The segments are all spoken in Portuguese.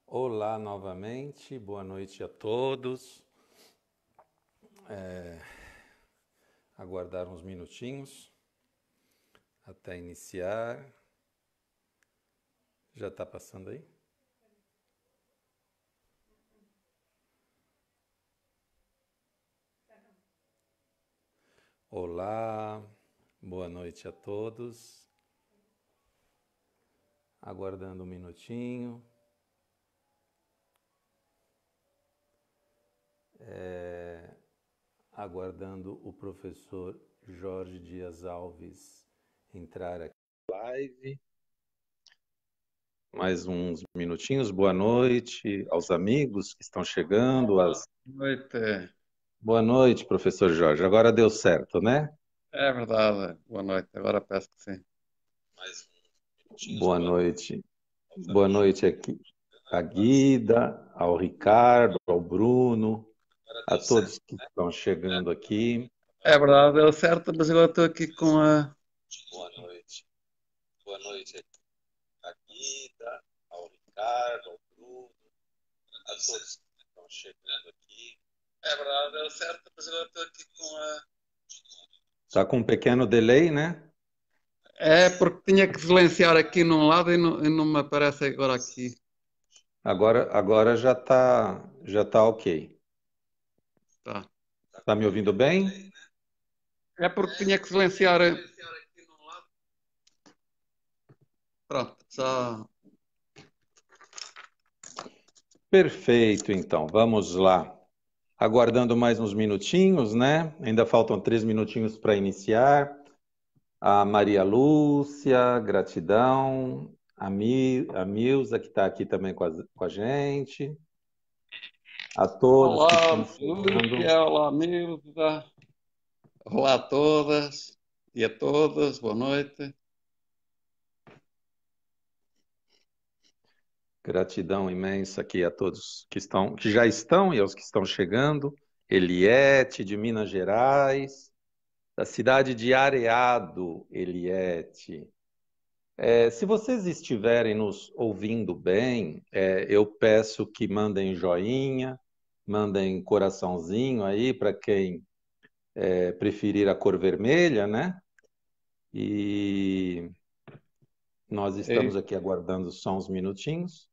Olá novamente, boa noite a todos. Aguardar uns minutinhos até iniciar. Já está passando aí? Olá, boa noite a todos. Aguardando um minutinho. Aguardando o professor Jorge Dias Alves entrar aqui na live. Mais uns minutinhos. Boa noite aos amigos que estão chegando. Boa noite. Boa noite, professor Jorge. Agora deu certo, né? É verdade. Boa noite. Agora peço que sim. Boa noite. Boa noite aqui a Guida, ao Ricardo, ao Bruno, a todos que estão chegando aqui. É verdade, deu certo, mas agora estou aqui com a. Boa noite. Boa noite aqui a Guida, ao Ricardo, ao Bruno, a todos que estão chegando aqui. É verdade, deu certo, mas agora estou aqui com a. Está com um pequeno delay, né? É porque tinha que silenciar aqui num lado e não me aparece agora aqui. Agora já tá ok. Tá. Está me ouvindo bem? É porque tinha que silenciar. Pronto, já. Perfeito, então. Vamos lá. Aguardando mais uns minutinhos, né? Ainda faltam 3 minutinhos para iniciar. A Maria Lúcia, gratidão. A Milza, que está aqui também com a gente. A todos que Olá, estão chegando. Lúcia, olá, Milda. Olá a todas e a todas, boa noite. Gratidão imensa aqui a todos que já estão e aos que estão chegando. Eliette, de Minas Gerais. Da cidade de Areado, Eliette. Se vocês estiverem nos ouvindo bem, eu peço que mandem joinha, mandem coraçãozinho aí para quem preferir a cor vermelha, né? E nós estamos Ei, aqui aguardando só uns minutinhos.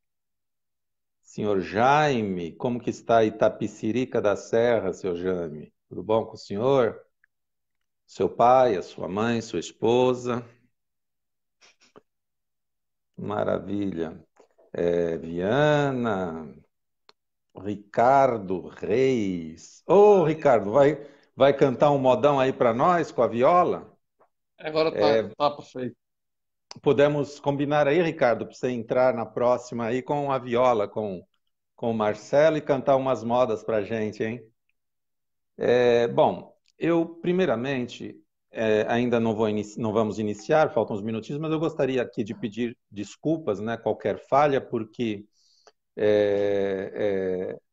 Senhor Jaime, como que está Itapicirica da Serra, senhor Jaime? Tudo bom com o senhor? Seu pai, a sua mãe, sua esposa? Maravilha. Viana, Ricardo Reis. Ô, Ricardo, vai cantar um modão aí para nós com a viola? agora está perfeito. Podemos combinar aí, Ricardo, para você entrar na próxima aí com a viola, com o Marcelo e cantar umas modas para gente, hein? Bom, eu primeiramente ainda não vamos iniciar, faltam uns minutinhos, mas eu gostaria aqui de pedir desculpas, né? Qualquer falha, porque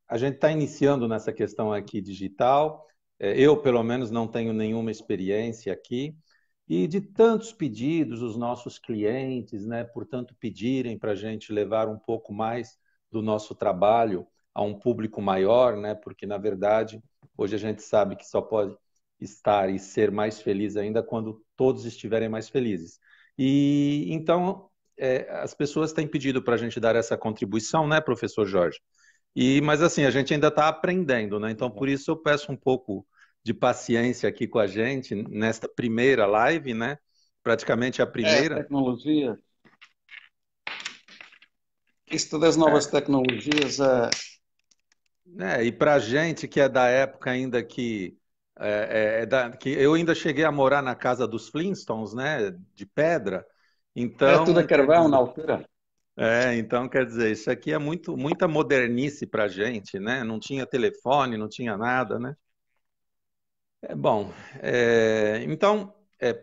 a gente está iniciando nessa questão aqui digital. Eu, pelo menos, não tenho nenhuma experiência aqui. E de tantos pedidos, os nossos clientes, né, portanto, pedirem para a gente levar um pouco mais do nosso trabalho a um público maior, né, porque, na verdade, hoje a gente sabe que só pode estar e ser mais feliz ainda quando todos estiverem mais felizes. E então, as pessoas têm pedido para a gente dar essa contribuição, né, professor Jorge? Mas assim, a gente ainda está aprendendo, né? Então, por isso eu peço um pouco de paciência aqui com a gente nesta primeira live, né? Praticamente a É, primeira. tecnologia. Isto das novas tecnologias E para a gente que é da época ainda que eu ainda cheguei a morar na casa dos Flintstones, né? De pedra. era tudo a Então, carvão na altura. então quer dizer, isso aqui é muita modernice para a gente, né? Não tinha telefone, não tinha nada, né? Bom, então,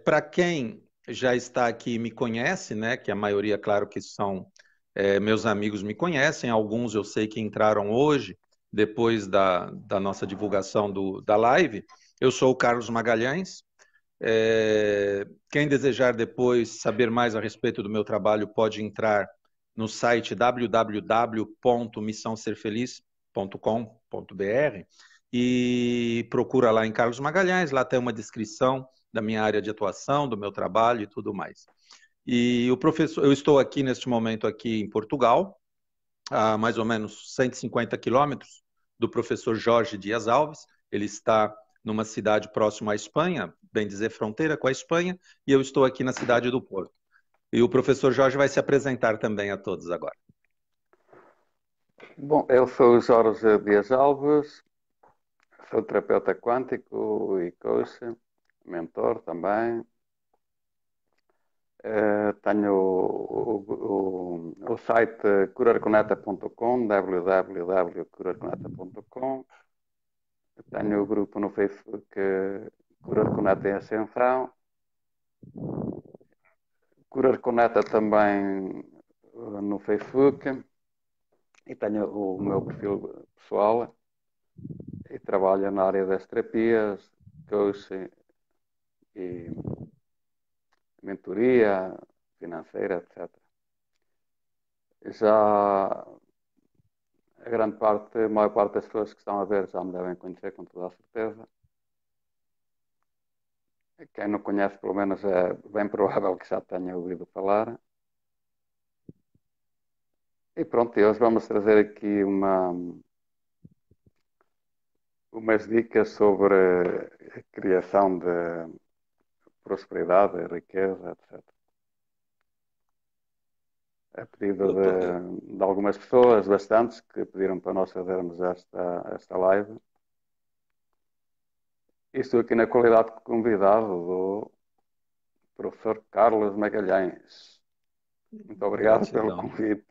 para quem já está aqui e me conhece, né, que a maioria, claro que são meus amigos me conhecem, alguns eu sei que entraram hoje, depois da nossa divulgação da live. Eu sou o Carlos Magalhães. Quem desejar depois saber mais a respeito do meu trabalho pode entrar no site www.missãoserfeliz.com.br e procura lá em Carlos Magalhães, lá tem uma descrição da minha área de atuação, do meu trabalho e tudo mais. E o professor, eu estou aqui neste momento aqui em Portugal, a mais ou menos 150 quilômetros do professor Jorge Dias Alves. Ele está numa cidade próxima à Espanha, bem dizer, fronteira com a Espanha, e eu estou aqui na cidade do Porto. E o professor Jorge vai se apresentar também a todos agora. Bom, eu sou o Jorge Dias Alves, sou terapeuta quântico e coach, mentor também. Tenho o site curarconeta.com, www.curarconeta.com. Tenho o grupo no Facebook Curar Coneta em Ascensão. Curar Coneta também no Facebook. E tenho o meu perfil pessoal e trabalho na área das terapias, coaching e mentoria financeira, etc. Já a maior parte das pessoas que estão a ver já me devem conhecer com toda a certeza. Quem não conhece, pelo menos, é bem provável que já tenha ouvido falar. E pronto, hoje vamos trazer aqui umas dicas sobre a criação de prosperidade, riqueza, etc. A pedido de algumas pessoas, bastantes, que pediram para nós fazermos esta live. E estou aqui na qualidade de convidado do professor Carlos Magalhães. Muito obrigado pelo convite.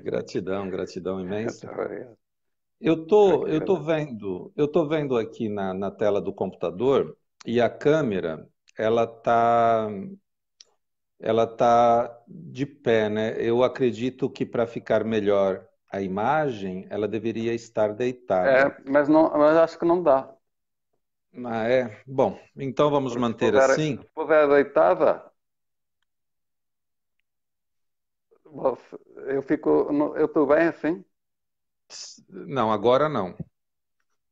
Gratidão, gratidão imensa. Muito obrigado. Eu tô vendo aqui na tela do computador e a câmera, ela tá de pé, né? Eu acredito que para ficar melhor a imagem, ela deveria estar deitada. Mas acho que não dá. Ah, é? Bom, então vamos manter Se assim. puder deitada, eu estou bem assim? Não, agora não.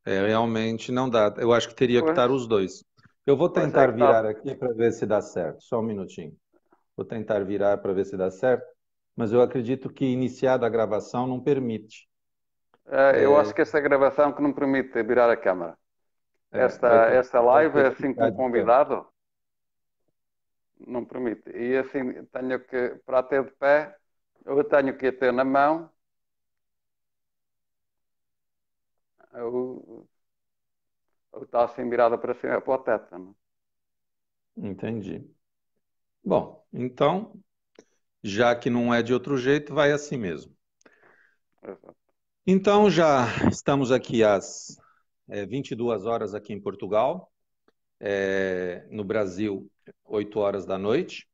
Realmente não dá. Eu acho que teria que estar os dois. Eu vou tentar virar aqui para ver se dá certo. Só um minutinho. Vou tentar virar para ver se dá certo. Mas eu acredito que iniciada a gravação não permite. Eu acho que esta gravação que não permite virar a câmera. Esta vai live, ter que assim ficar com de pé. convidado, não permite. E assim, para ter de pé, eu tenho que ter na mão ou está assim virada para cima, para o teto. Não? Entendi. Bom, então, já que não é de outro jeito, vai assim mesmo. Exato. Então, já estamos aqui às 22 horas aqui em Portugal. No Brasil, 8 horas da noite.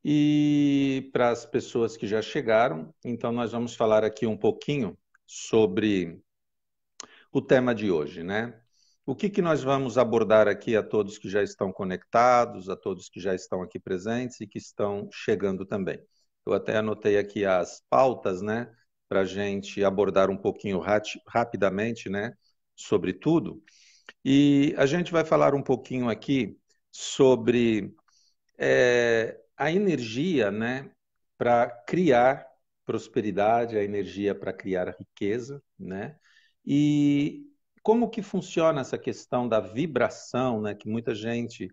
E para as pessoas que já chegaram, então nós vamos falar aqui um pouquinho sobre o tema de hoje, né? O que nós vamos abordar aqui a todos que já estão conectados, a todos que já estão aqui presentes e que estão chegando também. Eu até anotei aqui as pautas, né? Para a gente abordar um pouquinho rapidamente, né? Sobre tudo. E a gente vai falar um pouquinho aqui sobre a energia, né, para criar prosperidade, a energia para criar riqueza, né? E como que funciona essa questão da vibração, né? Que muita gente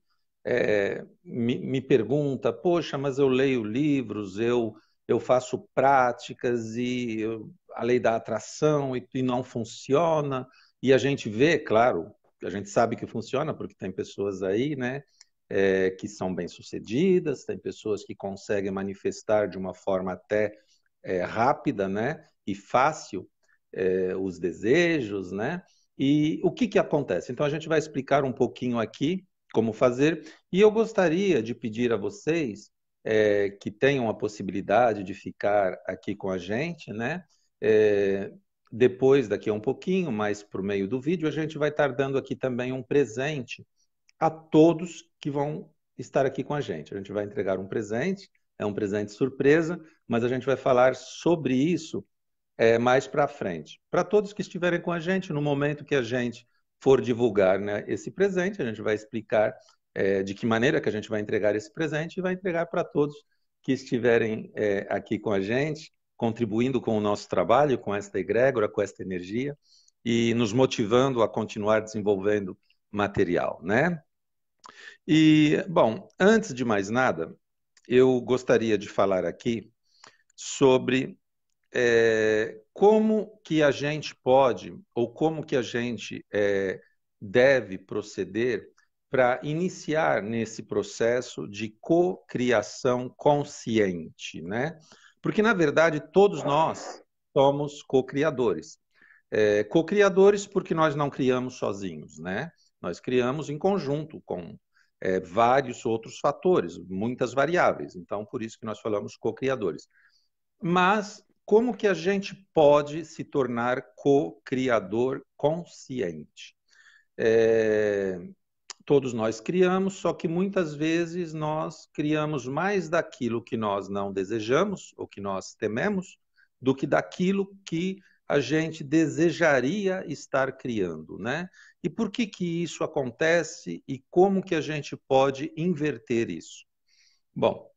me pergunta, poxa, mas eu leio livros, eu faço práticas a lei da atração e não funciona. E a gente vê, claro, a gente sabe que funciona porque tem pessoas aí, né? Que são bem-sucedidas, tem pessoas que conseguem manifestar de uma forma até rápida, né, e fácil os desejos, né? E o que acontece? Então a gente vai explicar um pouquinho aqui como fazer, e eu gostaria de pedir a vocês que tenham a possibilidade de ficar aqui com a gente, né? Depois, daqui a um pouquinho, mais por meio do vídeo, a gente vai estar dando aqui também um presente a todos que vão estar aqui com a gente. A gente vai entregar um presente, é um presente surpresa, mas a gente vai falar sobre isso mais para frente. Para todos que estiverem com a gente, no momento que a gente for divulgar, né, esse presente, a gente vai explicar de que maneira que a gente vai entregar esse presente e vai entregar para todos que estiverem aqui com a gente, contribuindo com o nosso trabalho, com esta egrégora, com esta energia e nos motivando a continuar desenvolvendo material, né? E, bom, antes de mais nada, eu gostaria de falar aqui sobre como que a gente pode, ou como que a gente deve proceder para iniciar nesse processo de cocriação consciente, né? Porque, na verdade, todos nós somos cocriadores. Cocriadores porque nós não criamos sozinhos, né? Nós criamos em conjunto com vários outros fatores, muitas variáveis. Então, por isso que nós falamos cocriadores. Mas como que a gente pode se tornar co-criador consciente? Todos nós criamos, só que muitas vezes nós criamos mais daquilo que nós não desejamos ou que nós tememos do que daquilo que a gente desejaria estar criando, né? E por que que isso acontece e como que a gente pode inverter isso? Bom,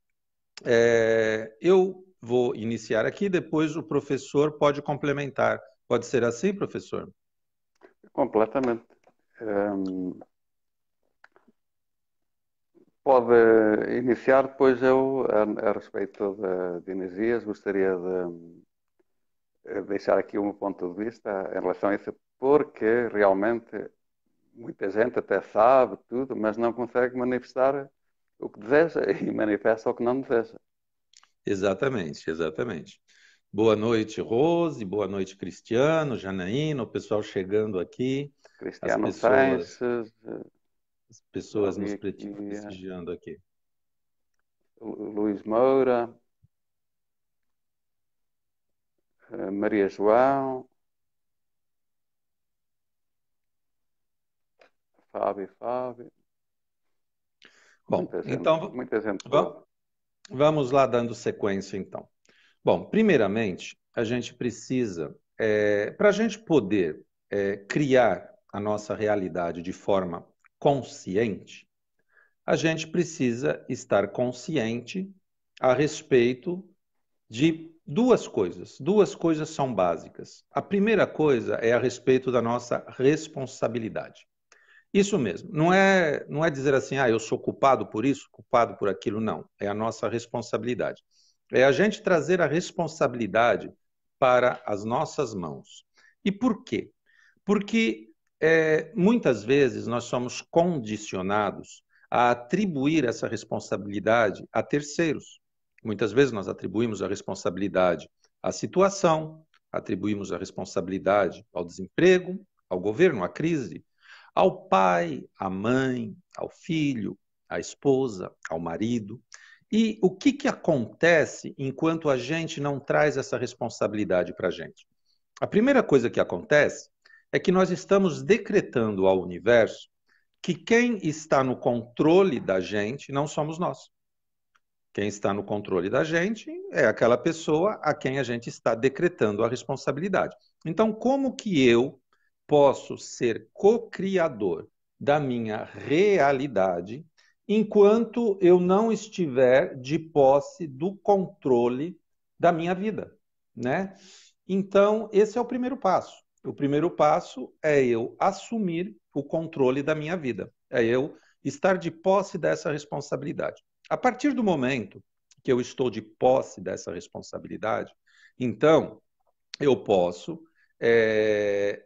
eu vou iniciar aqui, depois o professor pode complementar. Pode ser assim, professor? Completamente. Pode iniciar, depois eu, a respeito de energias, gostaria de deixar aqui um ponto de vista em relação a isso, porque realmente muita gente até sabe tudo, mas não consegue manifestar o que deseja e manifesta o que não deseja. Exatamente, exatamente. Boa noite, Rose, boa noite, Cristiano, Janaína, o pessoal chegando aqui, Cristiano Sanches, as pessoas nos prestigiando aqui. Luís Moura, Maria João, Fábio. Bom, então muita gente vamos lá dando sequência, então. Bom, primeiramente, a gente precisa, para a gente poder criar a nossa realidade de forma consciente, a gente precisa estar consciente a respeito de duas coisas. Duas coisas são básicas. A primeira coisa é a respeito da nossa responsabilidade. Isso mesmo. Não é dizer assim, eu sou culpado por isso, culpado por aquilo, não. É a nossa responsabilidade. É a gente trazer a responsabilidade para as nossas mãos. E por quê? Porque muitas vezes nós somos condicionados a atribuir essa responsabilidade a terceiros. Muitas vezes nós atribuímos a responsabilidade à situação, atribuímos a responsabilidade ao desemprego, ao governo, à crise, ao pai, à mãe, ao filho, à esposa, ao marido. E o que acontece enquanto a gente não traz essa responsabilidade para a gente? A primeira coisa que acontece é que nós estamos decretando ao universo que quem está no controle da gente não somos nós. Quem está no controle da gente é aquela pessoa a quem a gente está decretando a responsabilidade. Então, como que eu posso ser co-criador da minha realidade enquanto eu não estiver de posse do controle da minha vida, né? Então, esse é o primeiro passo. O primeiro passo é eu assumir o controle da minha vida, é eu estar de posse dessa responsabilidade. A partir do momento que eu estou de posse dessa responsabilidade, então eu posso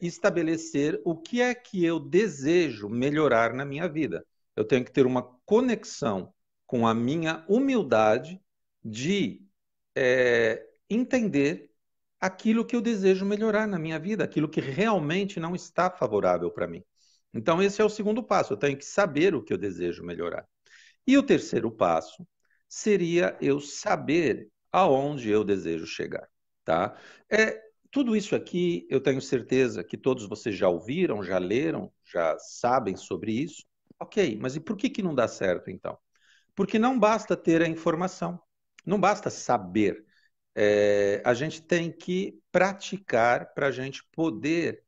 estabelecer o que é que eu desejo melhorar na minha vida. Eu tenho que ter uma conexão com a minha humildade de entender aquilo que eu desejo melhorar na minha vida, aquilo que realmente não está favorável para mim. Então, esse é o segundo passo. Eu tenho que saber o que eu desejo melhorar. E o terceiro passo seria eu saber aonde eu desejo chegar, tá? Tudo isso aqui, eu tenho certeza que todos vocês já ouviram, já leram, já sabem sobre isso. Ok, mas e por que não dá certo, então? Porque não basta ter a informação. Não basta saber. A gente tem que praticar para a gente poder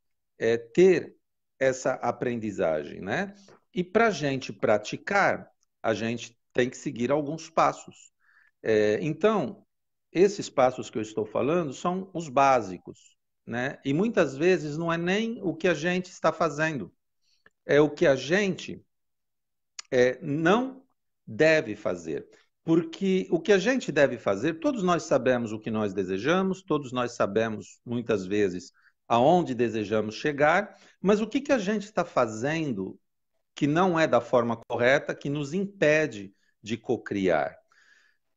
ter essa aprendizagem, né? E para a gente praticar, a gente tem que seguir alguns passos. Então, esses passos que eu estou falando são os básicos, né? E muitas vezes não é nem o que a gente está fazendo, é o que a gente não deve fazer. Porque o que a gente deve fazer, todos nós sabemos o que nós desejamos, todos nós sabemos, muitas vezes, aonde desejamos chegar, mas o que que a gente está fazendo que não é da forma correta, que nos impede de cocriar?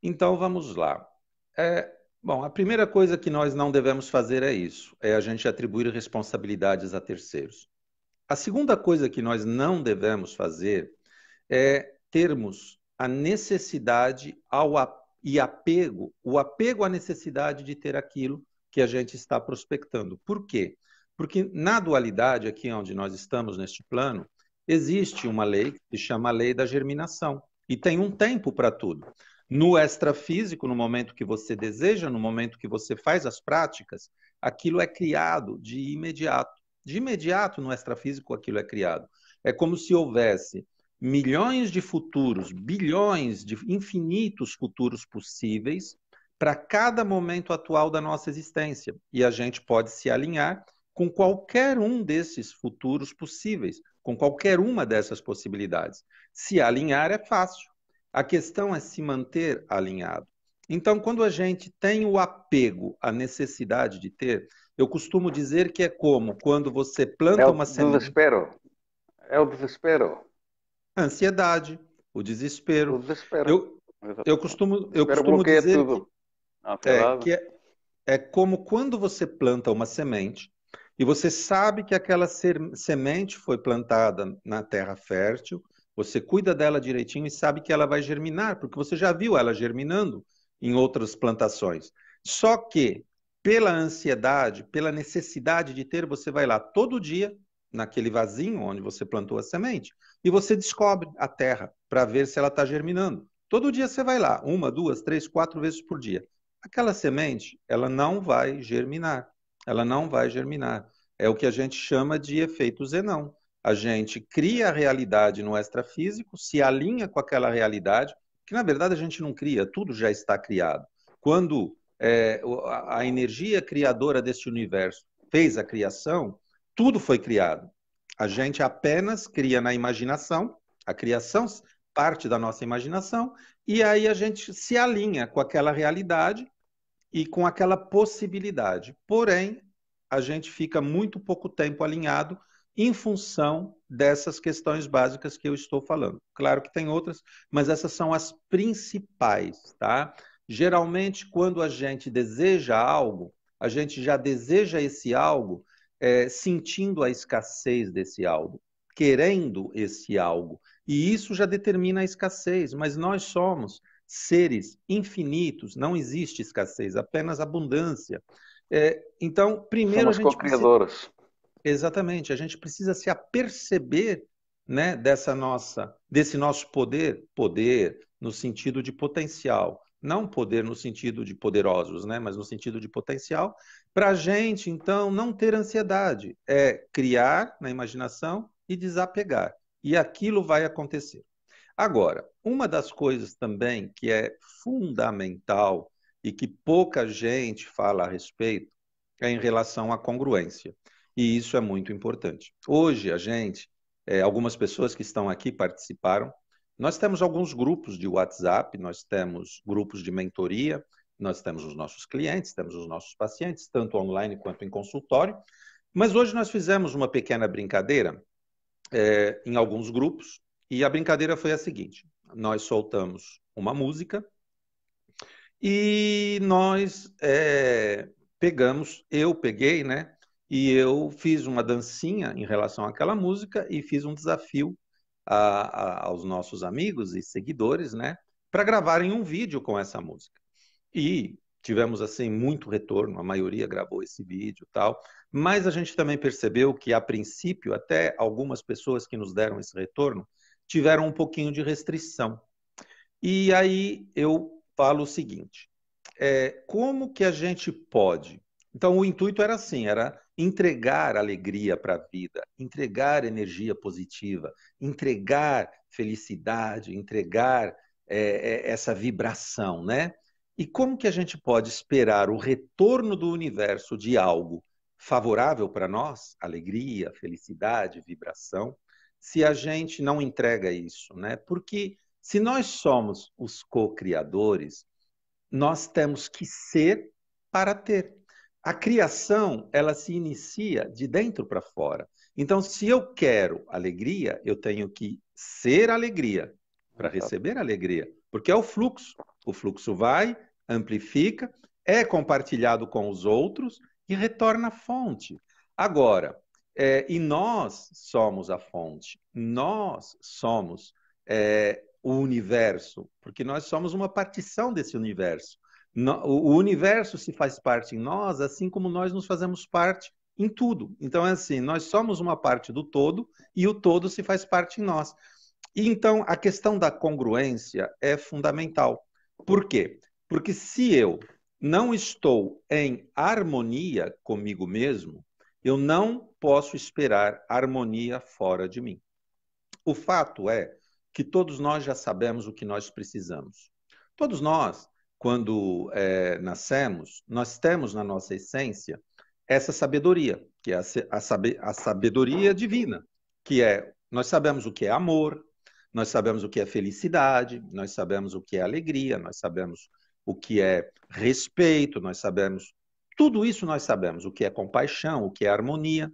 Então, vamos lá. Bom, a primeira coisa que nós não devemos fazer é isso, é a gente atribuir responsabilidades a terceiros. A segunda coisa que nós não devemos fazer é termos a necessidade e apego, o apego à necessidade de ter aquilo que a gente está prospectando. Por quê? Porque na dualidade, aqui onde nós estamos neste plano, existe uma lei que se chama a lei da germinação. E tem um tempo para tudo. No extrafísico, no momento que você deseja, no momento que você faz as práticas, aquilo é criado de imediato. De imediato, no extrafísico, aquilo é criado. É como se houvesse milhões de futuros, bilhões de infinitos futuros possíveis para cada momento atual da nossa existência. E a gente pode se alinhar com qualquer um desses futuros possíveis, com qualquer uma dessas possibilidades. Se alinhar é fácil. A questão é se manter alinhado. Então, quando a gente tem o apego à necessidade de ter, eu costumo dizer que é como quando você É planta o uma semente. desespero. É o desespero. A ansiedade, o O desespero. desespero. Eu, eu Exatamente. costumo, O eu desespero costumo bloqueia dizer que tudo. A é, ansiedade. que é, é como quando você planta uma semente e você sabe que aquela semente foi plantada na terra fértil, você cuida dela direitinho e sabe que ela vai germinar, porque você já viu ela germinando em outras plantações. Só que, pela ansiedade, pela necessidade de ter, você vai lá todo dia, naquele vasinho onde você plantou a semente, e você descobre a terra para ver se ela está germinando. Todo dia você vai lá, uma, duas, três, quatro vezes por dia. Aquela semente, ela não vai germinar. Ela não vai germinar. É o que a gente chama de efeito Zenão. A gente cria a realidade no extrafísico, se alinha com aquela realidade, que na verdade a gente não cria, tudo já está criado. Quando a energia criadora deste universo fez a criação, tudo foi criado. A gente apenas cria na imaginação, a criação parte da nossa imaginação, e aí a gente se alinha com aquela realidade e com aquela possibilidade. Porém, a gente fica muito pouco tempo alinhado em função dessas questões básicas que eu estou falando. Claro que tem outras, mas essas são as principais, tá? Geralmente, quando a gente deseja algo, a gente já deseja esse algo sentindo a escassez desse algo, querendo esse algo. E isso já determina a escassez, mas nós somos seres infinitos, não existe escassez, apenas abundância. Então, primeiro a Somos gente precisa. co-criadores. Exatamente, a gente precisa se aperceber, né, desse nosso poder, poder no sentido de potencial, não poder no sentido de poderosos, né, mas no sentido de potencial, para a gente, então, não ter ansiedade, é criar na imaginação e desapegar, e aquilo vai acontecer. Agora, uma das coisas também que é fundamental e que pouca gente fala a respeito é em relação à congruência. E isso é muito importante. Hoje, a gente, algumas pessoas que estão aqui participaram, nós temos alguns grupos de WhatsApp, nós temos grupos de mentoria, nós temos os nossos clientes, temos os nossos pacientes, tanto online quanto em consultório. Mas hoje nós fizemos uma pequena brincadeira em alguns grupos, e a brincadeira foi a seguinte: nós soltamos uma música e nós eu peguei, né? E eu fiz uma dancinha em relação àquela música e fiz um desafio aos nossos amigos e seguidores, né? Para gravarem um vídeo com essa música. E tivemos assim muito retorno, a maioria gravou esse vídeo e tal, mas a gente também percebeu que a princípio até algumas pessoas que nos deram esse retorno tiveram um pouquinho de restrição. E aí eu falo o seguinte, como que a gente pode... Então, o intuito era assim, era entregar alegria para a vida, entregar energia positiva, entregar felicidade, entregar essa vibração, né? E como que a gente pode esperar o retorno do universo de algo favorável para nós, alegria, felicidade, vibração, se a gente não entrega isso, né? Porque se nós somos os co-criadores, nós temos que ser para ter. A criação, ela se inicia de dentro para fora. Então, se eu quero alegria, eu tenho que ser alegria para receber alegria, porque é o fluxo. O fluxo vai, amplifica, é compartilhado com os outros e retorna à fonte. Agora, e nós somos a fonte, nós somos o universo, porque nós somos uma partição desse universo. O universo se faz parte em nós, assim como nós nos fazemos parte em tudo. Então, é assim, nós somos uma parte do todo e o todo se faz parte em nós. E então, a questão da congruência é fundamental. Por quê? Porque se eu não estou em harmonia comigo mesmo, eu não posso esperar harmonia fora de mim. O fato é que todos nós já sabemos o que nós precisamos. Todos nós, quando nascemos, nós temos na nossa essência essa sabedoria, que é a sabedoria divina, que é, nós sabemos o que é amor, nós sabemos o que é felicidade, nós sabemos o que é alegria, nós sabemos o que é respeito, nós sabemos, tudo isso nós sabemos, o que é compaixão, o que é harmonia.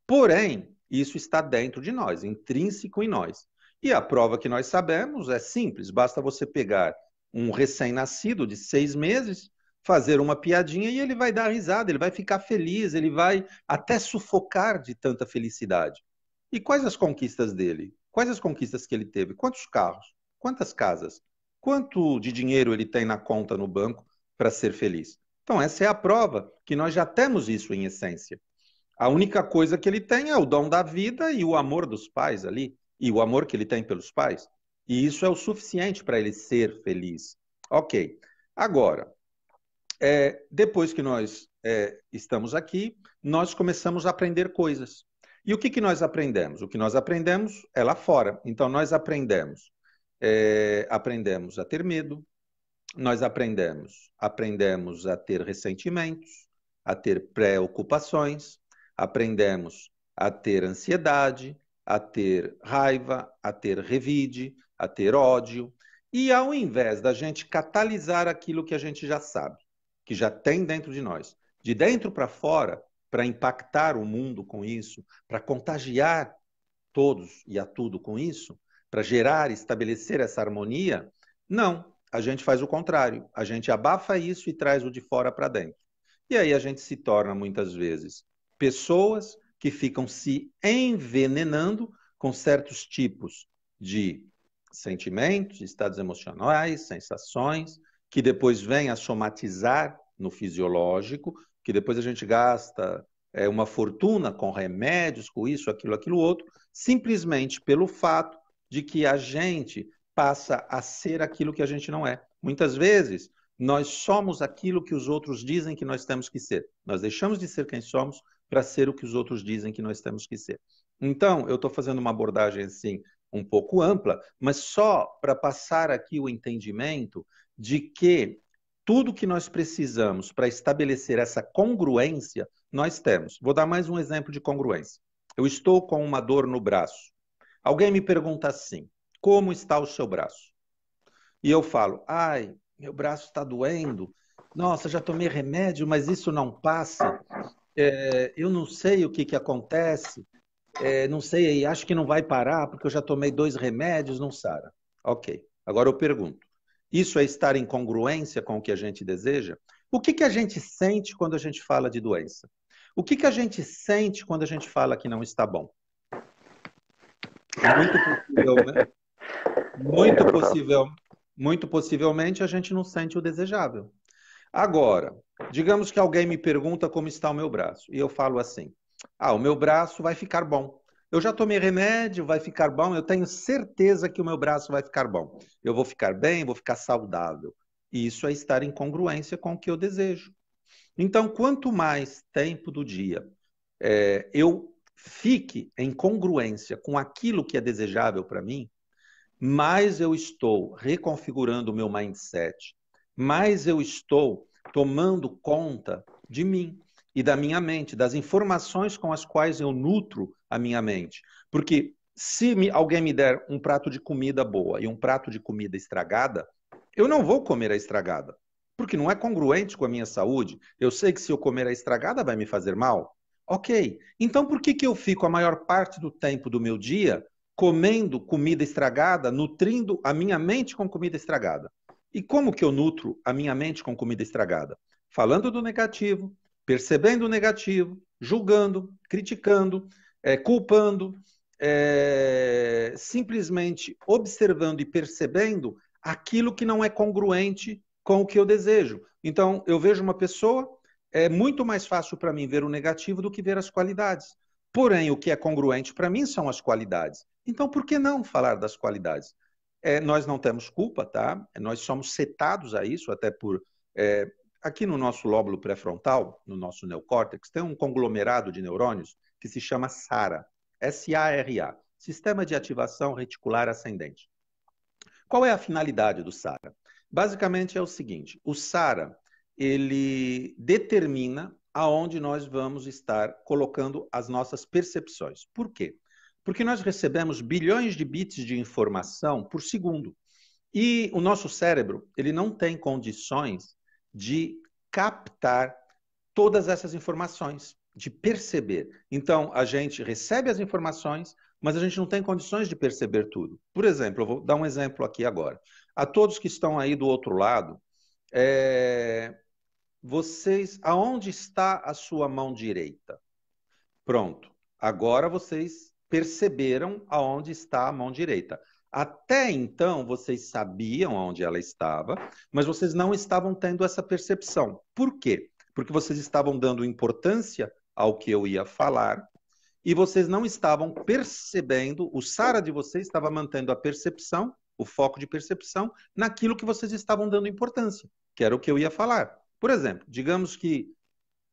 Porém, isso está dentro de nós, intrínseco em nós. E a prova que nós sabemos é simples, basta você pegar um recém-nascido de 6 meses, fazer uma piadinha e ele vai dar risada, ele vai ficar feliz, ele vai até sufocar de tanta felicidade. E quais as conquistas dele? Quais as conquistas que ele teve? Quantos carros? Quantas casas? Quanto de dinheiro ele tem na conta no banco para ser feliz? Então, essa é a prova que nós já temos isso em essência. A única coisa que ele tem é o dom da vida e o amor dos pais ali, e o amor que ele tem pelos pais. E isso é o suficiente para ele ser feliz. Ok. Agora, depois que nós estamos aqui, nós começamos a aprender coisas. E o que, que nós aprendemos? O que nós aprendemos é lá fora. Então, nós aprendemos a ter medo, nós aprendemos a ter ressentimentos, a ter preocupações, aprendemos a ter ansiedade, a ter raiva, a ter revide, a ter ódio. E ao invés da gente catalisar aquilo que a gente já sabe, que já tem dentro de nós, de dentro para fora, para impactar o mundo com isso, para contagiar todos e a tudo com isso, para gerar, estabelecer essa harmonia, não, a gente faz o contrário. A gente abafa isso e traz o de fora para dentro. E aí a gente se torna, muitas vezes, pessoas que ficam se envenenando com certos tipos de sentimentos, estados emocionais, sensações, que depois vêm a somatizar no fisiológico, que depois a gente gasta uma fortuna com remédios, com isso, aquilo outro, simplesmente pelo fato de que a gente passa a ser aquilo que a gente não é. Muitas vezes, nós somos aquilo que os outros dizem que nós temos que ser. Nós deixamos de ser quem somos para ser o que os outros dizem que nós temos que ser. Então, eu estou fazendo uma abordagem assim, um pouco ampla, mas só para passar aqui o entendimento de que tudo que nós precisamos para estabelecer essa congruência, nós temos. Vou dar mais um exemplo de congruência. Eu estou com uma dor no braço. Alguém me pergunta assim, como está o seu braço? E eu falo, ai, meu braço está doendo. Nossa, já tomei remédio, mas isso não passa. Eu não sei o que acontece. Não sei, acho que não vai parar, porque eu já tomei 2 remédios, não sara. Ok, agora eu pergunto, isso é estar em congruência com o que a gente deseja? O que a gente sente quando a gente fala de doença? O que a gente sente quando a gente fala que não está bom? Muito possivelmente a gente não sente o desejável. Agora, digamos que alguém me pergunta como está o meu braço, e eu falo assim, o meu braço vai ficar bom. Eu já tomei remédio, vai ficar bom, eu tenho certeza que o meu braço vai ficar bom. Eu vou ficar bem, vou ficar saudável. E isso é estar em congruência com o que eu desejo. Então, quanto mais tempo do dia eu fique em congruência com aquilo que é desejável para mim, mais eu estou reconfigurando o meu mindset, mais eu estou tomando conta de mim e da minha mente, das informações com as quais eu nutro a minha mente. Porque se alguém me der um prato de comida boa e um prato de comida estragada, eu não vou comer a estragada, porque não é congruente com a minha saúde. Eu sei que se eu comer a estragada vai me fazer mal. Ok, então por que eu fico a maior parte do tempo do meu dia comendo comida estragada, nutrindo a minha mente com comida estragada? E como que eu nutro a minha mente com comida estragada? Falando do negativo, percebendo o negativo, julgando, criticando, culpando, simplesmente observando e percebendo aquilo que não é congruente com o que eu desejo. Então, eu vejo uma pessoa, é muito mais fácil para mim ver o negativo do que ver as qualidades. Porém, o que é congruente para mim são as qualidades. Então, por que não falar das qualidades? Nós não temos culpa, tá? Nós somos setados a isso, até por... aqui no nosso lóbulo pré-frontal, no nosso neocórtex, tem um conglomerado de neurônios que se chama SARA, S-A-R-A, Sistema de Ativação Reticular Ascendente. Qual é a finalidade do SARA? Basicamente é o seguinte, o SARA, ele determina aonde nós vamos estar colocando as nossas percepções. Por quê? Porque nós recebemos bilhões de bits de informação por segundo. E o nosso cérebro, ele não tem condições de captar todas essas informações, de perceber. Então, a gente recebe as informações, mas a gente não tem condições de perceber tudo. Por exemplo, eu vou dar um exemplo aqui agora. A todos que estão aí do outro lado, vocês, aonde está a sua mão direita? Pronto. Agora vocês perceberam aonde está a mão direita. Até então, vocês sabiam onde ela estava, mas vocês não estavam tendo essa percepção. Por quê? Porque vocês estavam dando importância ao que eu ia falar e vocês não estavam percebendo, o SARA de vocês estava mantendo a percepção, o foco de percepção, naquilo que vocês estavam dando importância, que era o que eu ia falar. Por exemplo, digamos que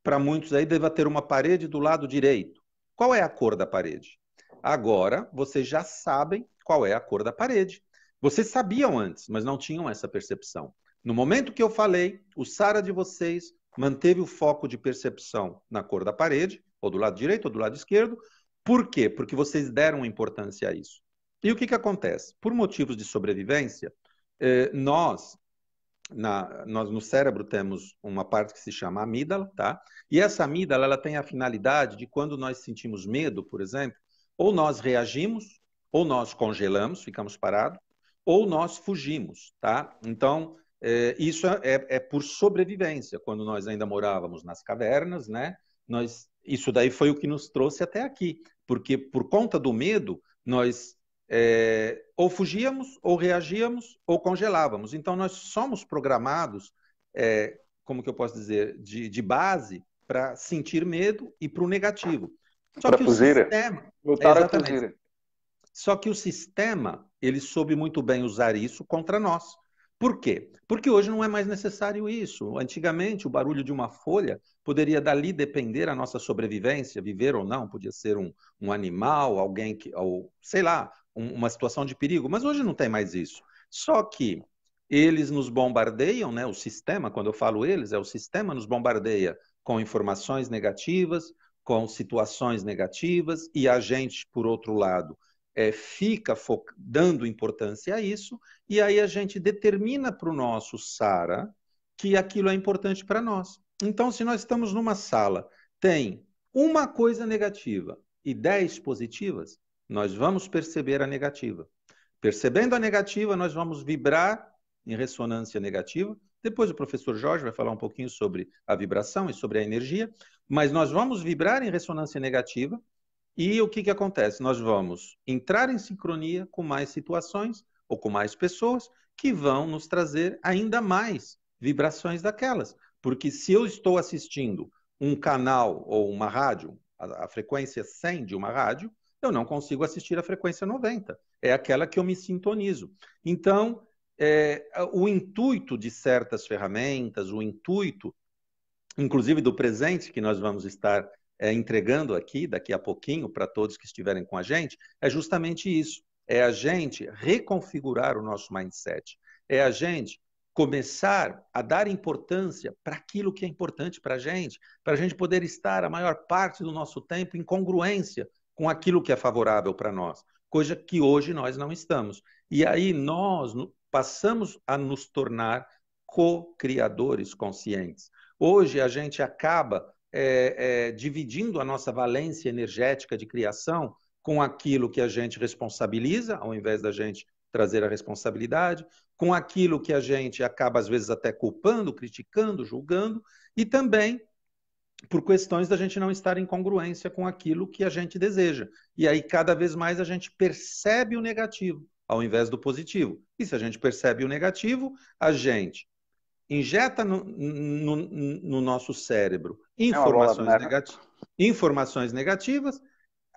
para muitos aí deva ter uma parede do lado direito. Qual é a cor da parede? Agora vocês já sabem qual é a cor da parede. Vocês sabiam antes, mas não tinham essa percepção. No momento que eu falei, o SARA de vocês manteve o foco de percepção na cor da parede, ou do lado direito ou do lado esquerdo. Por quê? Porque vocês deram importância a isso. E o que acontece? Por motivos de sobrevivência, nós no cérebro temos uma parte que se chama amígdala, tá? E essa amígdala, ela tem a finalidade de quando nós sentimos medo, por exemplo, ou nós reagimos, ou nós congelamos, ficamos parados, ou nós fugimos, tá? Então, isso é por sobrevivência. Quando nós ainda morávamos nas cavernas, né? Isso daí foi o que nos trouxe até aqui, porque por conta do medo, nós ou fugíamos, ou reagíamos, ou congelávamos. Então, nós somos programados, como que eu posso dizer, de base, para sentir medo e para o negativo. Só para que fugir, o sistema... voltar a fugir. Só que o sistema, ele soube muito bem usar isso contra nós. Por quê? Porque hoje não é mais necessário isso. Antigamente, o barulho de uma folha poderia dali depender a nossa sobrevivência, viver ou não, podia ser um animal, alguém que, ou sei lá, uma situação de perigo, mas hoje não tem mais isso. Só que eles nos bombardeiam, né? O sistema, quando eu falo eles, o sistema nos bombardeia com informações negativas, com situações negativas, e a gente, por outro lado, fica dando importância a isso, e aí a gente determina para o nosso SARA que aquilo é importante para nós. Então, se nós estamos numa sala, tem uma coisa negativa e 10 positivas, nós vamos perceber a negativa. Percebendo a negativa, nós vamos vibrar em ressonância negativa. Depois o professor Jorge vai falar um pouquinho sobre a vibração e sobre a energia, mas nós vamos vibrar em ressonância negativa. E o que acontece? Nós vamos entrar em sincronia com mais situações ou com mais pessoas que vão nos trazer ainda mais vibrações daquelas. Porque se eu estou assistindo um canal ou uma rádio, a frequência 100 de uma rádio, eu não consigo assistir a frequência 90. É aquela que eu me sintonizo. Então, o intuito de certas ferramentas, o intuito, inclusive do presente que nós vamos estar entregando aqui, daqui a pouquinho, para todos que estiverem com a gente, é justamente isso. É a gente reconfigurar o nosso mindset. É a gente começar a dar importância para aquilo que é importante para a gente poder estar a maior parte do nosso tempo em congruência com aquilo que é favorável para nós, coisa que hoje nós não estamos. E aí nós passamos a nos tornar co-criadores conscientes. Hoje a gente acaba dividindo a nossa valência energética de criação com aquilo que a gente responsabiliza, ao invés da gente trazer a responsabilidade, com aquilo que a gente acaba, às vezes, até culpando, criticando, julgando, e também por questões da gente não estar em congruência com aquilo que a gente deseja. E aí, cada vez mais, a gente percebe o negativo, ao invés do positivo. E se a gente percebe o negativo, a gente injeta no nosso cérebro informações negativas,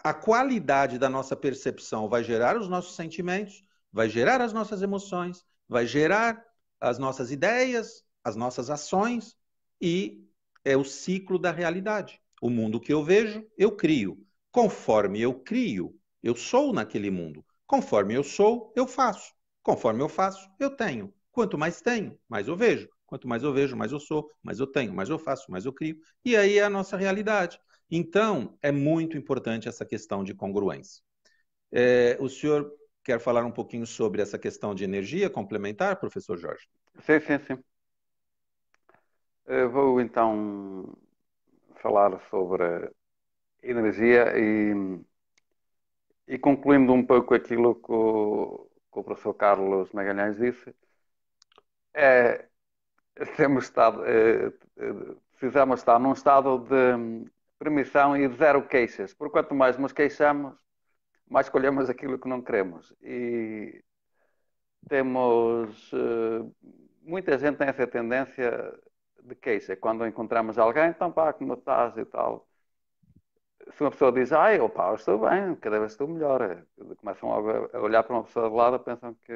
a qualidade da nossa percepção vai gerar os nossos sentimentos, vai gerar as nossas emoções, vai gerar as nossas ideias, as nossas ações, e é o ciclo da realidade. O mundo que eu vejo, eu crio. Conforme eu crio, eu sou naquele mundo. Conforme eu sou, eu faço. Conforme eu faço, eu tenho. Quanto mais tenho, mais eu vejo. Quanto mais eu vejo, mais eu sou, mais eu tenho, mais eu faço, mais eu crio. E aí é a nossa realidade. Então, é muito importante essa questão de congruência. O senhor quer falar um pouquinho sobre essa questão de energia complementar, professor Jorge? Sim, sim, sim. Vou então falar sobre energia e concluindo um pouco aquilo que o professor Carlos Magalhães disse, é, temos estado, precisamos estar num estado de permissão e de zero queixas, porque quanto mais nos queixamos, mais escolhemos aquilo que não queremos. E temos, muita gente tem essa tendência de queixa. Quando encontramos alguém, então pá, como estás e tal. Se uma pessoa diz, ai, opa, eu estou bem, cada vez estou melhor. Começam logo a olhar para uma pessoa de lado, pensam que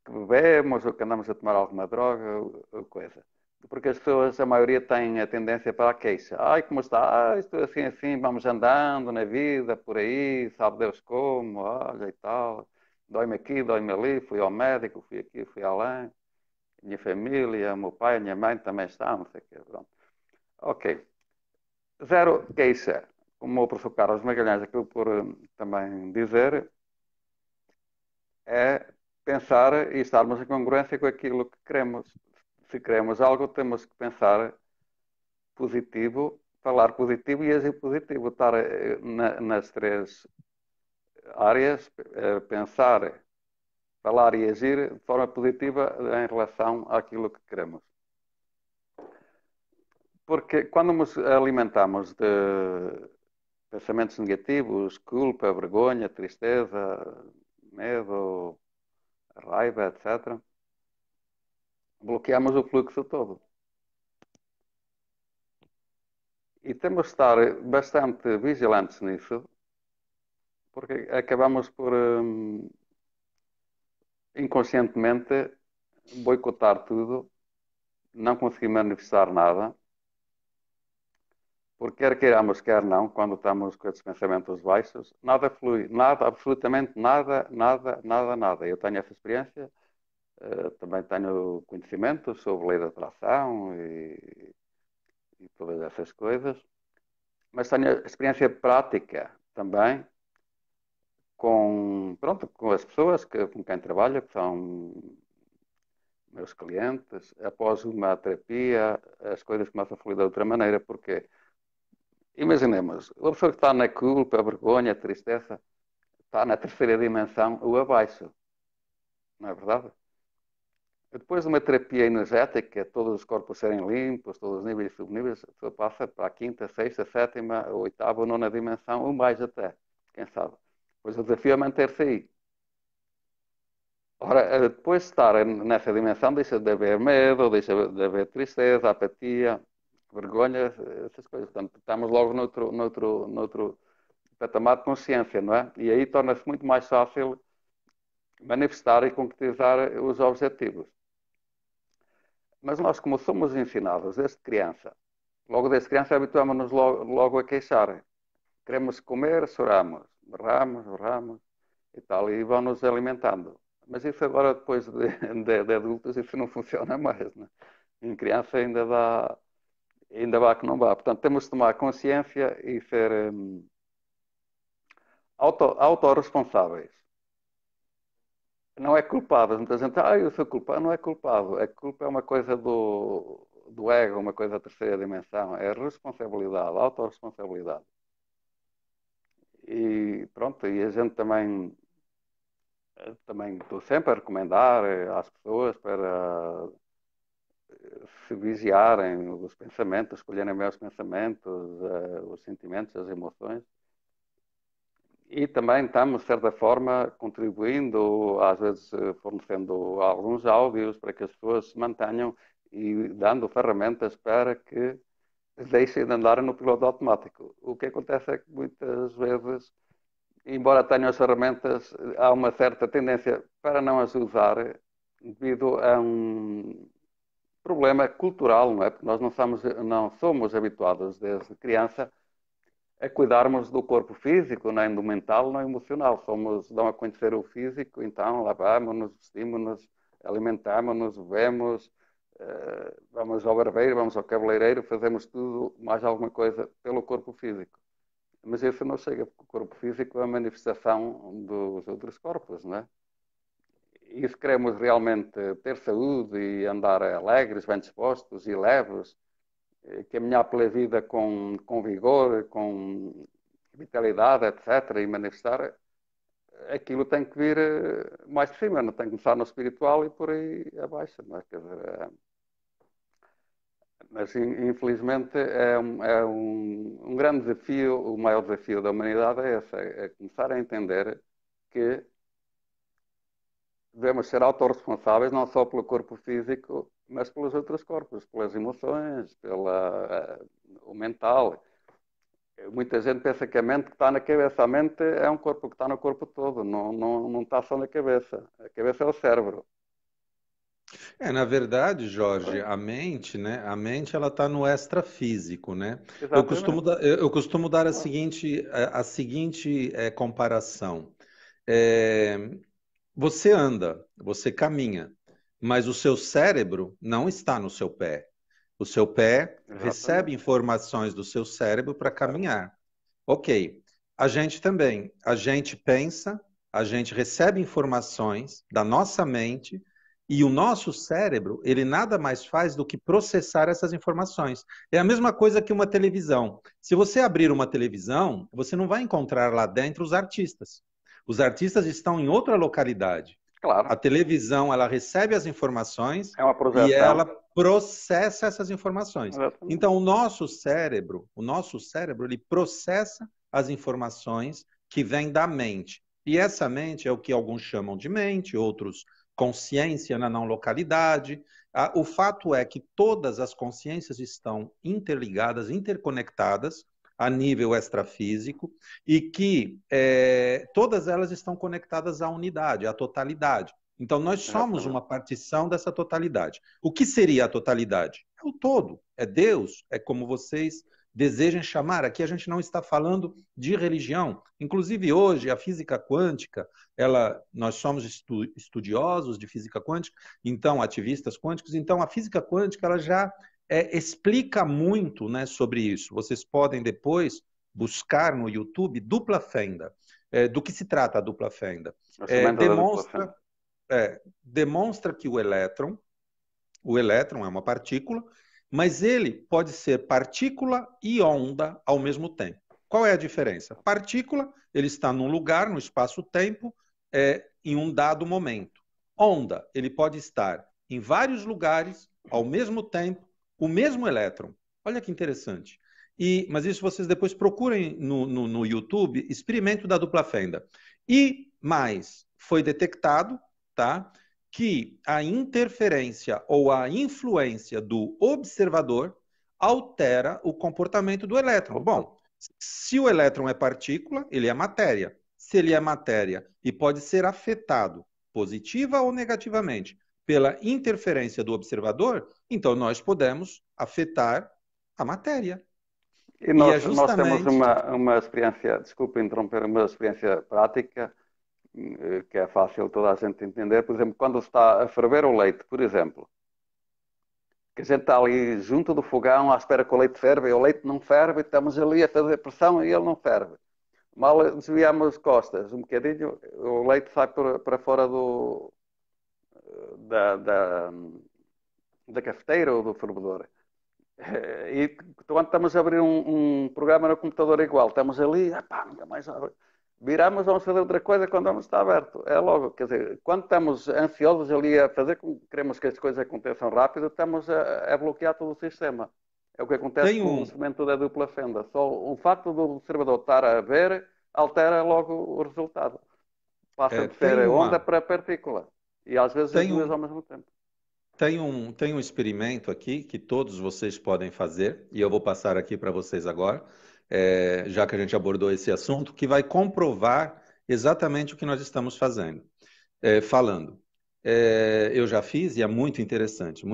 bebemos ou que andamos a tomar alguma droga ou coisa. Porque as pessoas, a maioria, têm a tendência para a queixa. Ai, como está? Ah, estou assim, assim, vamos andando na vida, por aí, sabe Deus como, olha e tal. Dói-me aqui, dói-me ali, fui ao médico, fui aqui, fui além. Minha família, meu pai, a minha mãe também está, não sei o quê. Pronto. Ok. Zero queixa. Como o professor Carlos Magalhães acabou por também dizer, é pensar e estarmos em congruência com aquilo que queremos. Se queremos algo, temos que pensar positivo, falar positivo e agir positivo. Estar nas três áreas, pensar, falar e agir de forma positiva em relação àquilo que queremos. Porque quando nos alimentamos de pensamentos negativos, culpa, vergonha, tristeza, medo, raiva, etc., bloqueamos o fluxo todo. E temos de estar bastante vigilantes nisso, porque acabamos por inconscientemente boicotar tudo, não conseguir manifestar nada, porque quer queiramos, quer não, quando estamos com esses pensamentos baixos, nada flui, nada, absolutamente nada, nada, nada, nada. Eu tenho essa experiência, também tenho conhecimento sobre lei da atração e todas essas coisas, mas tenho experiência prática também pronto, com as pessoas com quem trabalho, que são meus clientes. Após uma terapia, as coisas começam a fluir de outra maneira, porque imaginemos, a pessoa que está na culpa, a vergonha, a tristeza, está na terceira dimensão ou abaixo, não é verdade? Depois de uma terapia energética, todos os corpos serem limpos, todos os níveis e subníveis, a pessoa passa para a quinta, sexta, sétima, oitava ou nona dimensão, ou mais até, quem sabe. Pois o desafio é manter-se aí. Ora, depois de estar nessa dimensão, deixa de haver medo, deixa de haver tristeza, apatia, vergonha, essas coisas. Portanto, estamos logo noutro patamar de consciência, não é? E aí torna-se muito mais fácil manifestar e concretizar os objetivos. Mas nós, como somos ensinados desde criança, logo desde criança habituamos-nos logo a queixar. Queremos comer, choramos, berramos e tal, e vão-nos alimentando. Mas isso agora, depois de adultos, isso não funciona mais, né? Em criança ainda vá que não vá. Portanto, temos de tomar consciência e ser autorresponsáveis. Não é culpado. Muita gente, eu sou culpado. Não é culpado. A culpa é uma coisa do ego, uma coisa da terceira dimensão. É responsabilidade, autorresponsabilidade. E pronto, e a gente também estou sempre a recomendar às pessoas para se vigiarem os pensamentos, escolherem bem os pensamentos, os sentimentos, as emoções. E também estamos, de certa forma, contribuindo, às vezes fornecendo alguns áudios para que as pessoas se mantenham e dando ferramentas para que deixem de andar no piloto automático. O que acontece é que muitas vezes, embora tenham as ferramentas, há uma certa tendência para não as usar devido a um problema cultural, não é? Porque nós não somos habituados desde criança a cuidarmos do corpo físico, nem do mental, nem emocional. Dão a conhecer o físico, então lavamos-nos, vestimos-nos, alimentamos-nos, bebemos, vamos ao barbeiro, vamos ao cabeleireiro, fazemos tudo, mais alguma coisa, pelo corpo físico. Mas isso não chega, porque o corpo físico é a manifestação dos outros corpos, não é? E se queremos realmente ter saúde e andar alegres, bem dispostos e leves, caminhar pela vida com vigor, com vitalidade, etc., e manifestar, aquilo tem que vir mais de cima, não tem que começar no espiritual e por aí abaixo. Não é? Quer dizer, mas infelizmente um grande desafio, o maior desafio da humanidade é esse, é começar a entender que devemos ser autorresponsáveis não só pelo corpo físico, mas pelos outros corpos, pelas emoções, o mental. Muita gente pensa que a mente que está na cabeça, a mente é um corpo que está no corpo todo, não está só na cabeça. A cabeça é o cérebro. Na verdade, Jorge, a mente, né? A mente ela está no extrafísico, né? Exatamente. Eu costumo dar a seguinte comparação. É, Você anda, você caminha, mas o seu cérebro não está no seu pé. O seu pé recebe Exatamente. informações do seu cérebro para caminhar. Ok. A gente também. A gente pensa, a gente recebe informações da nossa mente e o nosso cérebro, ele nada mais faz do que processar essas informações. É a mesma coisa que uma televisão. Se você abrir uma televisão, você não vai encontrar lá dentro os artistas. Os artistas estão em outra localidade. Claro. A televisão, ela recebe as informações É uma e projeção. ela processa essas informações. Exatamente. Então, o nosso cérebro, ele processa as informações que vêm da mente. E essa mente é o que alguns chamam de mente, outros consciência na não localidade. O fato é que todas as consciências estão interligadas, interconectadas a nível extrafísico e que todas elas estão conectadas à unidade, à totalidade. Então, nós somos Exatamente. uma partição dessa totalidade. O que seria a totalidade? É o todo, é Deus, é como vocês desejem chamar. Aqui a gente não está falando de religião. Inclusive, hoje, a física quântica, nós somos estudiosos de física quântica, então, ativistas quânticos, então a física quântica ela já explica muito, né, sobre isso. Vocês podem depois buscar no YouTube dupla fenda. Do que se trata a dupla fenda? Demonstra que o elétron é uma partícula, mas ele pode ser partícula e onda ao mesmo tempo. Qual é a diferença? Partícula, ele está num lugar, no espaço-tempo, em um dado momento. Onda, ele pode estar em vários lugares, ao mesmo tempo, o mesmo elétron. Olha que interessante. Mas isso vocês depois procurem no YouTube, experimento da dupla fenda. E mais, foi detectado, tá, que a interferência ou a influência do observador altera o comportamento do elétron. Bom, se o elétron é partícula, ele é matéria. Se ele é matéria e pode ser afetado positiva ou negativamente, pela interferência do observador, então nós podemos afetar a matéria. E E é nós temos justamente... uma experiência, desculpe interromper, uma experiência prática, que é fácil toda a gente entender. Por exemplo, quando se está a ferver o leite, por exemplo, que a gente está ali junto do fogão à espera que o leite ferve, e o leite não ferve, e estamos ali a fazer pressão e ele não ferve. Mal desviamos costas um bocadinho, o leite sai para fora da, da, da cafeteira ou do fervedor. E quando estamos a abrir um programa no computador igual, estamos ali, nunca mais abre. Viramos, vamos fazer outra coisa quando vamos estar aberto. É logo, quer dizer, quando estamos ansiosos ali a fazer, queremos que as coisas aconteçam rápido, estamos a bloquear todo o sistema. É o que acontece com o cimento da dupla fenda. Só o facto do observador estar a ver altera logo o resultado. Passa de ser onda para partícula. E às vezes as duas ao mesmo tempo. Tem um experimento aqui que todos vocês podem fazer, e eu vou passar aqui para vocês agora, já que a gente abordou esse assunto, que vai comprovar exatamente o que nós estamos falando. Eu já fiz e é muito interessante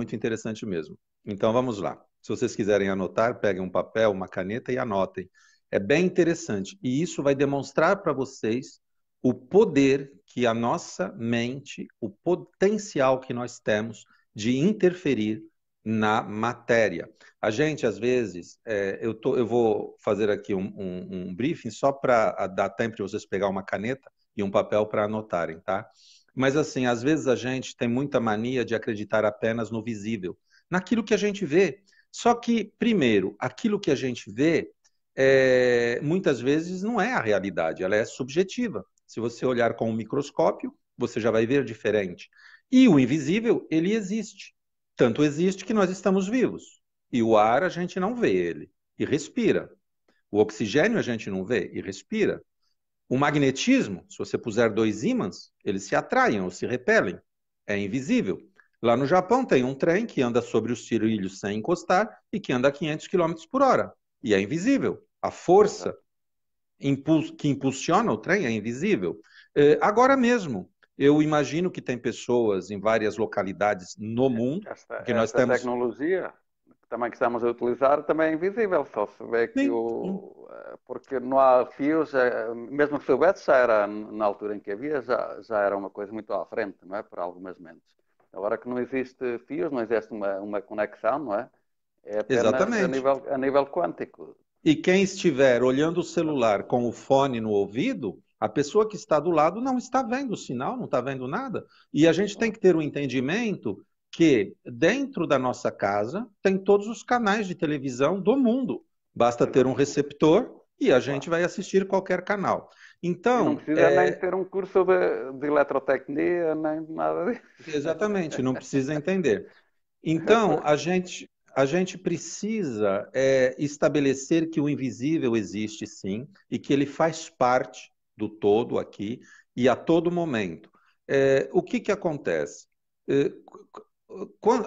mesmo. Então vamos lá. Se vocês quiserem anotar, peguem um papel, uma caneta e anotem. É bem interessante. E isso vai demonstrar para vocês o poder que a nossa mente, o potencial que nós temos de interferir na matéria. A gente, às vezes, eu vou fazer aqui um briefing só para dar tempo de vocês pegar uma caneta e um papel para anotarem, tá? Mas, assim, às vezes a gente tem muita mania de acreditar apenas no visível, naquilo que a gente vê. Só que, primeiro, aquilo que a gente vê, muitas vezes não é a realidade, ela é subjetiva. Se você olhar com um microscópio, você já vai ver diferente. E o invisível, ele existe. Tanto existe que nós estamos vivos. E o ar, a gente não vê ele e respira. O oxigênio, a gente não vê e respira. O magnetismo, se você puser dois ímãs, eles se atraem ou se repelem. É invisível. Lá no Japão tem um trem que anda sobre os trilhos sem encostar e que anda a 500 km por hora. E é invisível. A força que impulsiona o trem é invisível. Agora mesmo, eu imagino que tem pessoas em várias localidades no mundo que nós esta temos... tecnologia também que estamos a utilizar também é invisível, só se vê que porque não há fios, mesmo que soubesse, já era, na altura em que havia, já era uma coisa muito à frente, não é? Para algumas mentes. Agora que não existe fios, não existe uma conexão, não é? É apenas a nível quântico. E quem estiver olhando o celular com o fone no ouvido, a pessoa que está do lado não está vendo o sinal, não está vendo nada. E a gente tem que ter um entendimento que dentro da nossa casa tem todos os canais de televisão do mundo. Basta ter um receptor e a gente vai assistir qualquer canal. Então, e não precisa nem ter um curso de eletrotecnia, nem nada disso. Exatamente, não precisa entender. Então, a gente precisa estabelecer que o invisível existe sim e que ele faz parte do todo aqui e a todo momento. O que acontece?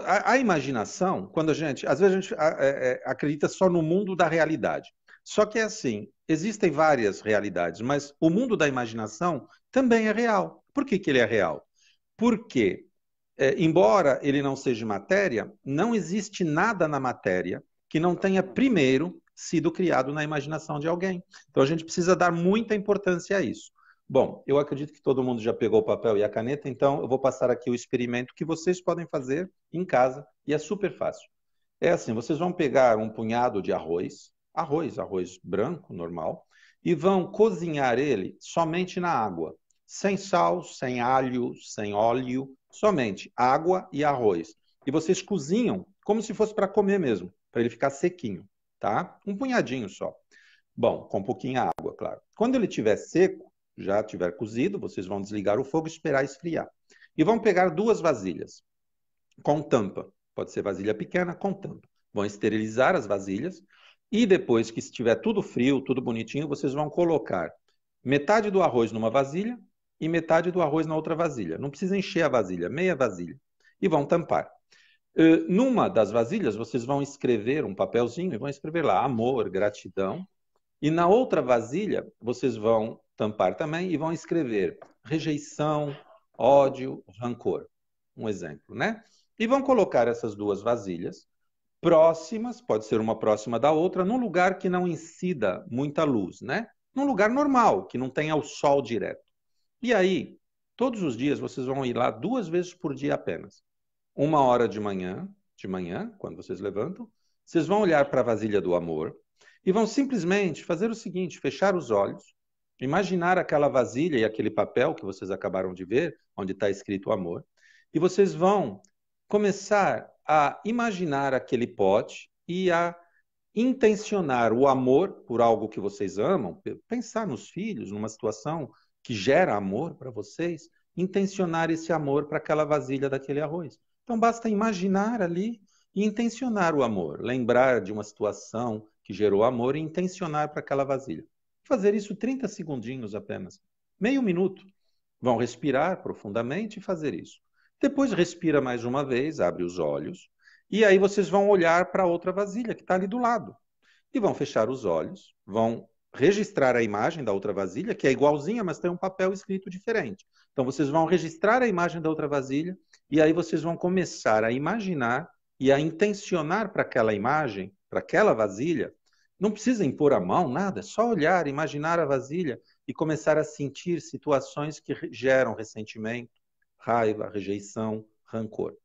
A imaginação, quando às vezes a gente acredita só no mundo da realidade. Só que é assim, existem várias realidades, mas o mundo da imaginação também é real. Por que ele é real? Porque embora ele não seja matéria, não existe nada na matéria que não tenha primeiro sido criado na imaginação de alguém. Então a gente precisa dar muita importância a isso. Bom, eu acredito que todo mundo já pegou o papel e a caneta, então eu vou passar aqui o experimento que vocês podem fazer em casa e é super fácil. É assim, vocês vão pegar um punhado de arroz branco, normal, e vão cozinhar ele somente na água, sem sal, sem alho, sem óleo, somente água e arroz. E vocês cozinham como se fosse para comer mesmo, para ele ficar sequinho, tá? Um punhadinho só. Bom, com um pouquinho de água, claro. Quando ele estiver seco, já estiver cozido, vocês vão desligar o fogo e esperar esfriar. E vão pegar duas vasilhas com tampa. Pode ser vasilha pequena com tampa. Vão esterilizar as vasilhas e depois que estiver tudo frio, tudo bonitinho, vocês vão colocar metade do arroz numa vasilha e metade do arroz na outra vasilha. Não precisa encher a vasilha, meia vasilha. E vão tampar. Numa das vasilhas, vocês vão escrever um papelzinho e vão escrever lá amor, gratidão. E na outra vasilha, vocês vão tampar também e vão escrever rejeição, ódio, rancor. Um exemplo, né? E vão colocar essas duas vasilhas próximas, pode ser uma próxima da outra, num lugar que não incida muita luz, né? Num lugar normal, que não tenha o sol direto. E aí, todos os dias vocês vão ir lá 2 vezes por dia apenas. 1 hora de manhã, quando vocês levantam, vocês vão olhar para a vasilha do amor e vão simplesmente fazer o seguinte: fechar os olhos, imaginar aquela vasilha e aquele papel que vocês acabaram de ver, onde está escrito amor, e vocês vão começar a imaginar aquele pote e a intencionar o amor por algo que vocês amam, pensar nos filhos, numa situação que gera amor para vocês, intencionar esse amor para aquela vasilha daquele arroz. Então basta imaginar ali e intencionar o amor, lembrar de uma situação que gerou amor e intencionar para aquela vasilha. Fazer isso 30 segundinhos apenas, meio minuto. Vão respirar profundamente e fazer isso. Depois respira mais uma vez, abre os olhos, e aí vocês vão olhar para outra vasilha que está ali do lado. E vão fechar os olhos, vão registrar a imagem da outra vasilha, que é igualzinha, mas tem um papel escrito diferente. Então vocês vão registrar a imagem da outra vasilha, e aí vocês vão começar a imaginar e a intencionar para aquela imagem, para aquela vasilha. Não precisa impor a mão, nada, é só olhar, imaginar a vasilha e começar a sentir situações que geram ressentimento, raiva, rejeição, rancor.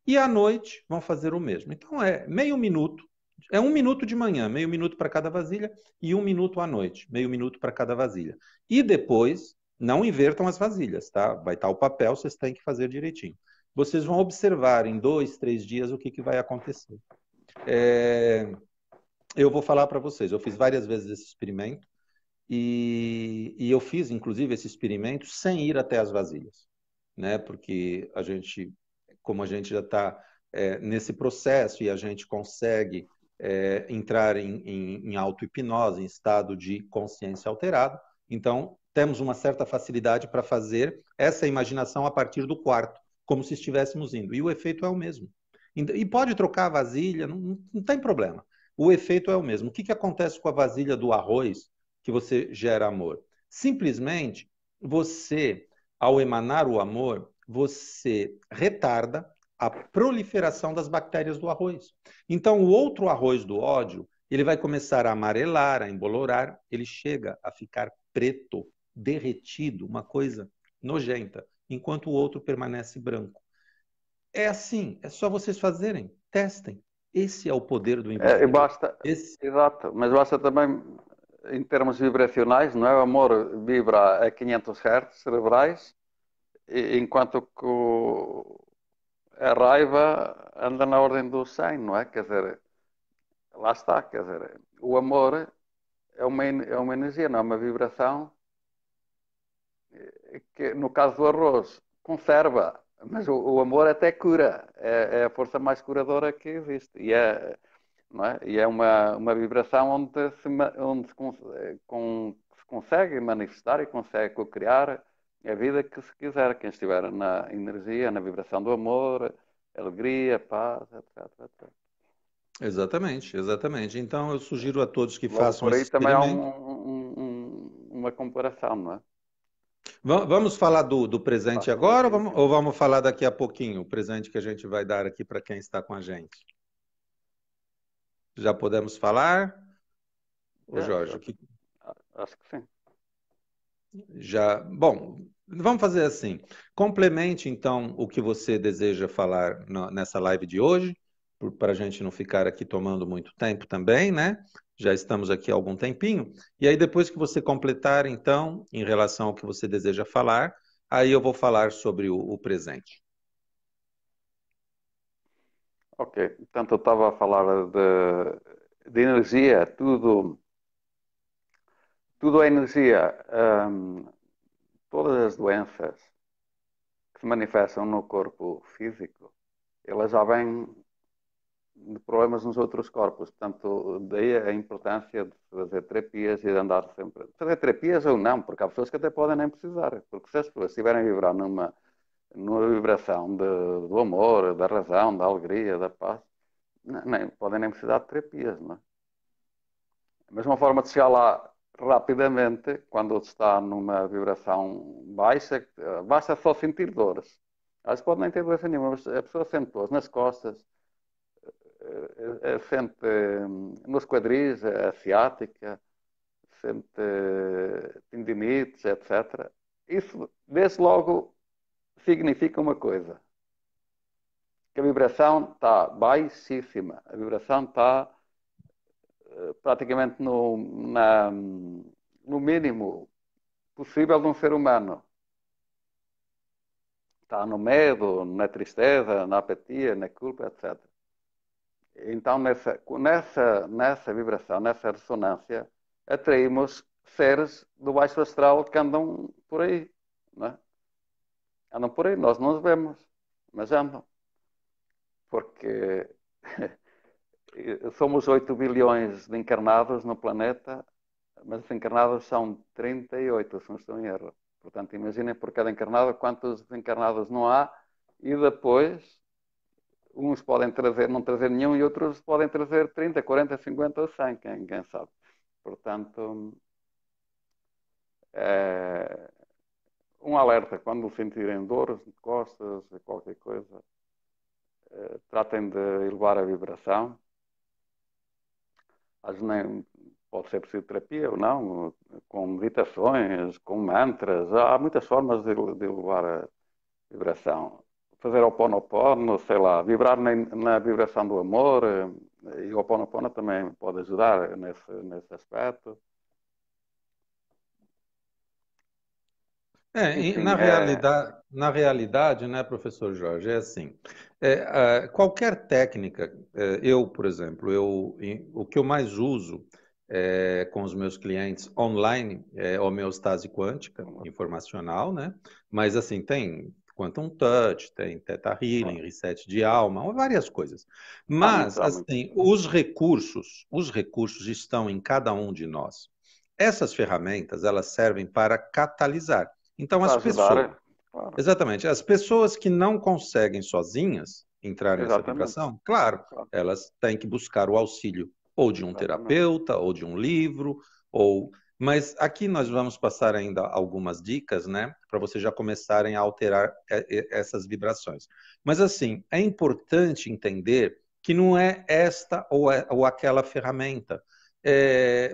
E à noite vão fazer o mesmo. Então é meio minuto, é 1 minuto de manhã, meio minuto para cada vasilha, e 1 minuto à noite, meio minuto para cada vasilha. E depois, não invertam as vasilhas, tá? Vai estar o papel, vocês têm que fazer direitinho. Vocês vão observar em 2, 3 dias o que vai acontecer. Eu vou falar para vocês, eu fiz várias vezes esse experimento, e eu fiz, inclusive, esse experimento sem ir até as vasilhas, né? Porque como a gente já está nesse processo e a gente consegue entrar em auto-hipnose, em estado de consciência alterado, então temos uma certa facilidade para fazer essa imaginação a partir do quarto, como se estivéssemos indo. E o efeito é o mesmo. E pode trocar a vasilha, não tem problema. O efeito é o mesmo. O que acontece com a vasilha do arroz que você gera amor? Simplesmente, você, ao emanar o amor, você retarda a proliferação das bactérias do arroz. Então, o outro arroz do ódio, ele vai começar a amarelar, a embolorar, ele chega a ficar preto, derretido, uma coisa nojenta, enquanto o outro permanece branco. É assim, é só vocês fazerem, testem. Esse é o poder do E investidor. basta, exato, mas basta também, em termos vibracionais, não é? O amor vibra a 500 Hz cerebrais, enquanto que a raiva anda na ordem do 100, não é? Quer dizer, lá está, quer dizer, o amor é uma energia, não é uma vibração, que no caso do arroz conserva, mas o amor até cura, é a força mais curadora que existe, não é? E é uma vibração onde se consegue manifestar e consegue co-criar a vida que se quiser, quem estiver na energia, na vibração do amor, alegria, paz, etc, etc. Exatamente, exatamente. Então, eu sugiro a todos que Logo façam por esse aí também há experimento. uma comparação, não é? Vamos falar do presente Faz todo o agora ou sentido. vamos falar daqui a pouquinho, o presente que a gente vai dar aqui para quem está com a gente? Já podemos falar? Ô Já, Jorge, acho que sim. já. Bom, vamos fazer assim. Complemente, então, o que você deseja falar nessa live de hoje, para a gente não ficar aqui tomando muito tempo também, né? Já estamos aqui há algum tempinho. E aí, depois que você completar, então, em relação ao que você deseja falar, aí eu vou falar sobre o presente. Ok, portanto eu estava a falar de energia, tudo é energia. Todas as doenças que se manifestam no corpo físico, elas já vêm de problemas nos outros corpos. Portanto, daí a importância de fazer terapias e de andar sempre. Fazer terapias ou não, porque há pessoas que até podem nem precisar. Porque se as pessoas estiverem a vibrar numa vibração do amor, da razão, da alegria, da paz, podem nem precisar de terapias, não é? A mesma forma de chegar lá rapidamente, quando está numa vibração baixa, basta só sentir dores. Às vezes pode nem ter doença nenhuma, mas a pessoa sente dores nas costas, sente nos quadris, a ciática, sente tendinites, etc. Isso, desde logo, significa uma coisa, que a vibração está baixíssima, a vibração está praticamente no mínimo possível de um ser humano. Está no medo, na tristeza, na apatia, na culpa, etc. Então, nessa vibração, nessa ressonância, atraímos seres do baixo astral que andam por aí. Não é? Andam por aí, nós não os vemos, mas andam. Porque somos 8 bilhões de encarnados no planeta, mas os encarnados são 38, se não estou em erro. Portanto, imaginem por cada encarnado quantos encarnados não há, e depois uns podem não trazer nenhum e outros podem trazer 30, 40, 50 ou 100, quem sabe. Portanto, um alerta, quando sentirem dores de costas, qualquer coisa, tratem de elevar a vibração. Às vezes nem pode ser preciso terapia ou não, com meditações, com mantras, há muitas formas de elevar a vibração. Fazer Ho'oponopono, sei lá, vibrar na vibração do amor, e o Ho'oponopono também pode ajudar nesse aspecto. Enfim, Na realidade, né, professor Jorge, é assim, qualquer técnica, eu, por exemplo, o que eu mais uso com os meus clientes online é homeostase quântica, informacional, né? Mas assim, tem Quantum Touch, tem Theta Healing, Reset de Alma, várias coisas. Mas, assim, os recursos estão em cada um de nós. Essas ferramentas, elas servem para catalisar. Então, as pessoas, claro. exatamente, as pessoas que não conseguem sozinhas entrar nessa Exatamente. vibração, claro, elas têm que buscar o auxílio ou de um terapeuta, ou de um livro, mas aqui nós vamos passar ainda algumas dicas, né, para vocês já começarem a alterar essas vibrações. Mas assim, é importante entender que não é esta ou aquela ferramenta.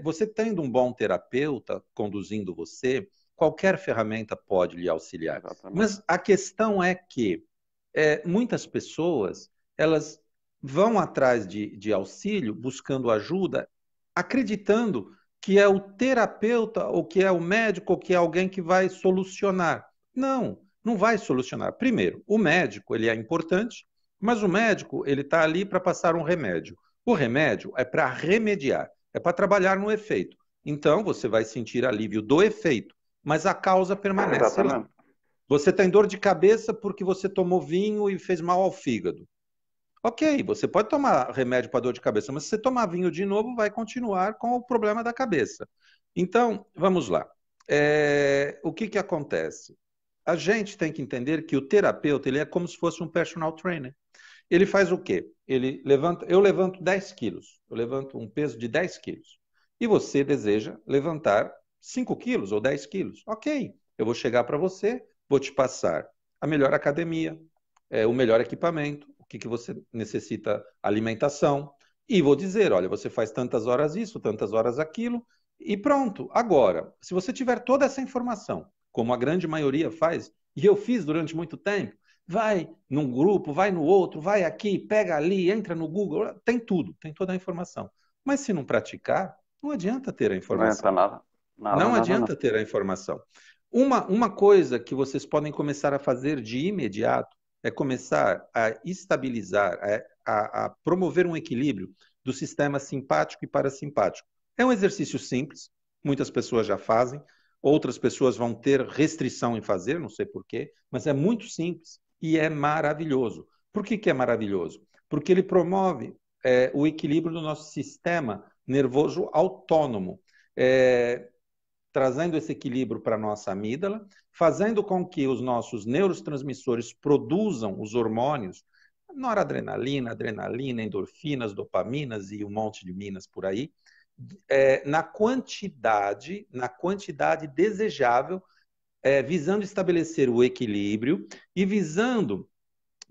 Você tendo um bom terapeuta conduzindo você, qualquer ferramenta pode lhe auxiliar. Exatamente. Mas a questão é que muitas pessoas, elas vão atrás de auxílio, buscando ajuda, acreditando que é o terapeuta, ou que é o médico, ou que é alguém que vai solucionar. Não, não vai solucionar. Primeiro, o médico, ele é importante, mas o médico, ele está ali para passar um remédio. O remédio é para remediar, é para trabalhar no efeito. Então, você vai sentir alívio do efeito, mas a causa permanece lá. Você tem dor de cabeça porque você tomou vinho e fez mal ao fígado. Ok, você pode tomar remédio para dor de cabeça, mas se você tomar vinho de novo, vai continuar com o problema da cabeça. Então, vamos lá. O que acontece? A gente tem que entender que o terapeuta, ele é como se fosse um personal trainer. Ele faz o quê? Eu levanto 10 quilos, eu levanto um peso de 10 quilos. E você deseja levantar 5 quilos ou 10 quilos. Ok, eu vou chegar para você, vou te passar a melhor academia, o melhor equipamento, o que você necessita, alimentação, e vou dizer, olha, você faz tantas horas isso, tantas horas aquilo, e pronto. Agora, se você tiver toda essa informação, como a grande maioria faz, e eu fiz durante muito tempo, vai num grupo, vai no outro, vai aqui, pega ali, entra no Google, tem tudo, tem toda a informação. Mas se não praticar, não adianta ter a informação. Não adianta nada. Não adianta ter a informação. Uma coisa que vocês podem começar a fazer de imediato é começar a estabilizar, a promover um equilíbrio do sistema simpático e parasimpático. É um exercício simples, muitas pessoas já fazem, outras pessoas vão ter restrição em fazer, não sei porquê, mas é muito simples e é maravilhoso. Por que é maravilhoso? Porque ele promove o equilíbrio do nosso sistema nervoso autônomo. Trazendo esse equilíbrio para a nossa amígdala, fazendo com que os nossos neurotransmissores produzam os hormônios, noradrenalina, adrenalina, endorfinas, dopaminas e um monte de minas por aí, na quantidade desejável, visando estabelecer o equilíbrio e visando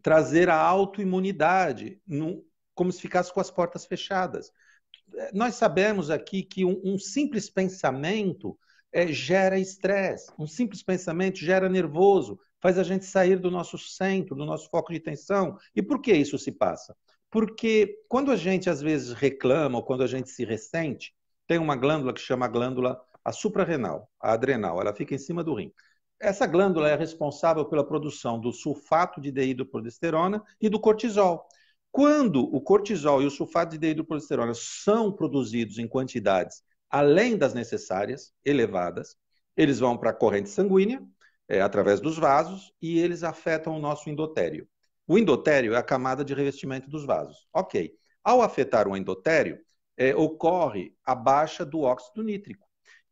trazer a autoimunidade, como se ficasse com as portas fechadas. Nós sabemos aqui que um simples pensamento gera estresse, um simples pensamento gera nervoso, faz a gente sair do nosso centro, do nosso foco de atenção. E por que isso se passa? Porque quando a gente às vezes reclama ou quando a gente se ressente, tem uma glândula que chama a glândula a suprarrenal, a adrenal, ela fica em cima do rim. Essa glândula é responsável pela produção do sulfato de dehidroprogesterona e do cortisol. Quando o cortisol e o sulfato de dehidroprogesterona são produzidos em quantidades além das necessárias, elevadas, eles vão para a corrente sanguínea, através dos vasos, e eles afetam o nosso endotério. O endotério é a camada de revestimento dos vasos. Ok. Ao afetar o endotério, ocorre a baixa do óxido nítrico.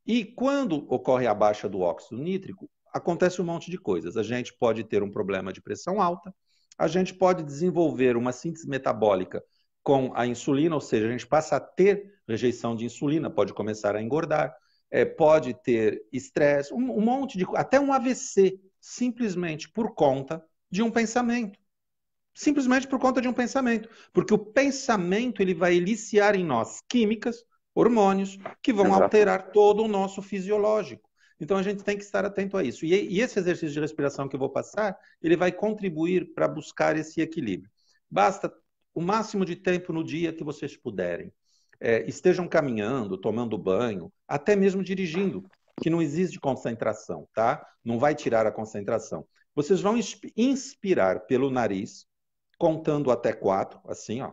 E quando ocorre a baixa do óxido nítrico, acontece um monte de coisas. A gente pode ter um problema de pressão alta, a gente pode desenvolver uma síntese metabólica com a insulina, ou seja, a gente passa a ter rejeição de insulina, pode começar a engordar, pode ter estresse, um monte de... até um AVC, simplesmente por conta de um pensamento. Simplesmente por conta de um pensamento. Porque o pensamento ele vai eliciar em nós químicas, hormônios, que vão alterar todo o nosso fisiológico. Então, a gente tem que estar atento a isso. E esse exercício de respiração que eu vou passar, ele vai contribuir para buscar esse equilíbrio. Basta o máximo de tempo no dia que vocês puderem. Estejam caminhando, tomando banho, até mesmo dirigindo, que não existe concentração, tá? Não vai tirar a concentração. Vocês vão inspirar pelo nariz, contando até 4, assim, ó.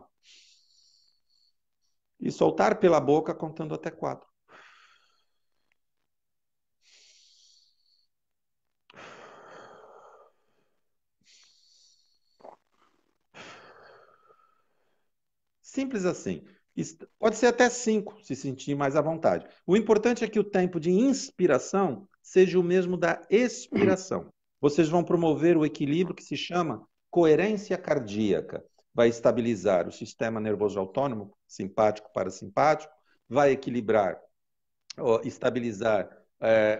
E soltar pela boca, contando até 4. Simples assim. Pode ser até 5, se sentir mais à vontade. O importante é que o tempo de inspiração seja o mesmo da expiração. Vocês vão promover o equilíbrio que se chama coerência cardíaca. Vai estabilizar o sistema nervoso autônomo, simpático, parasimpático, vai equilibrar, estabilizar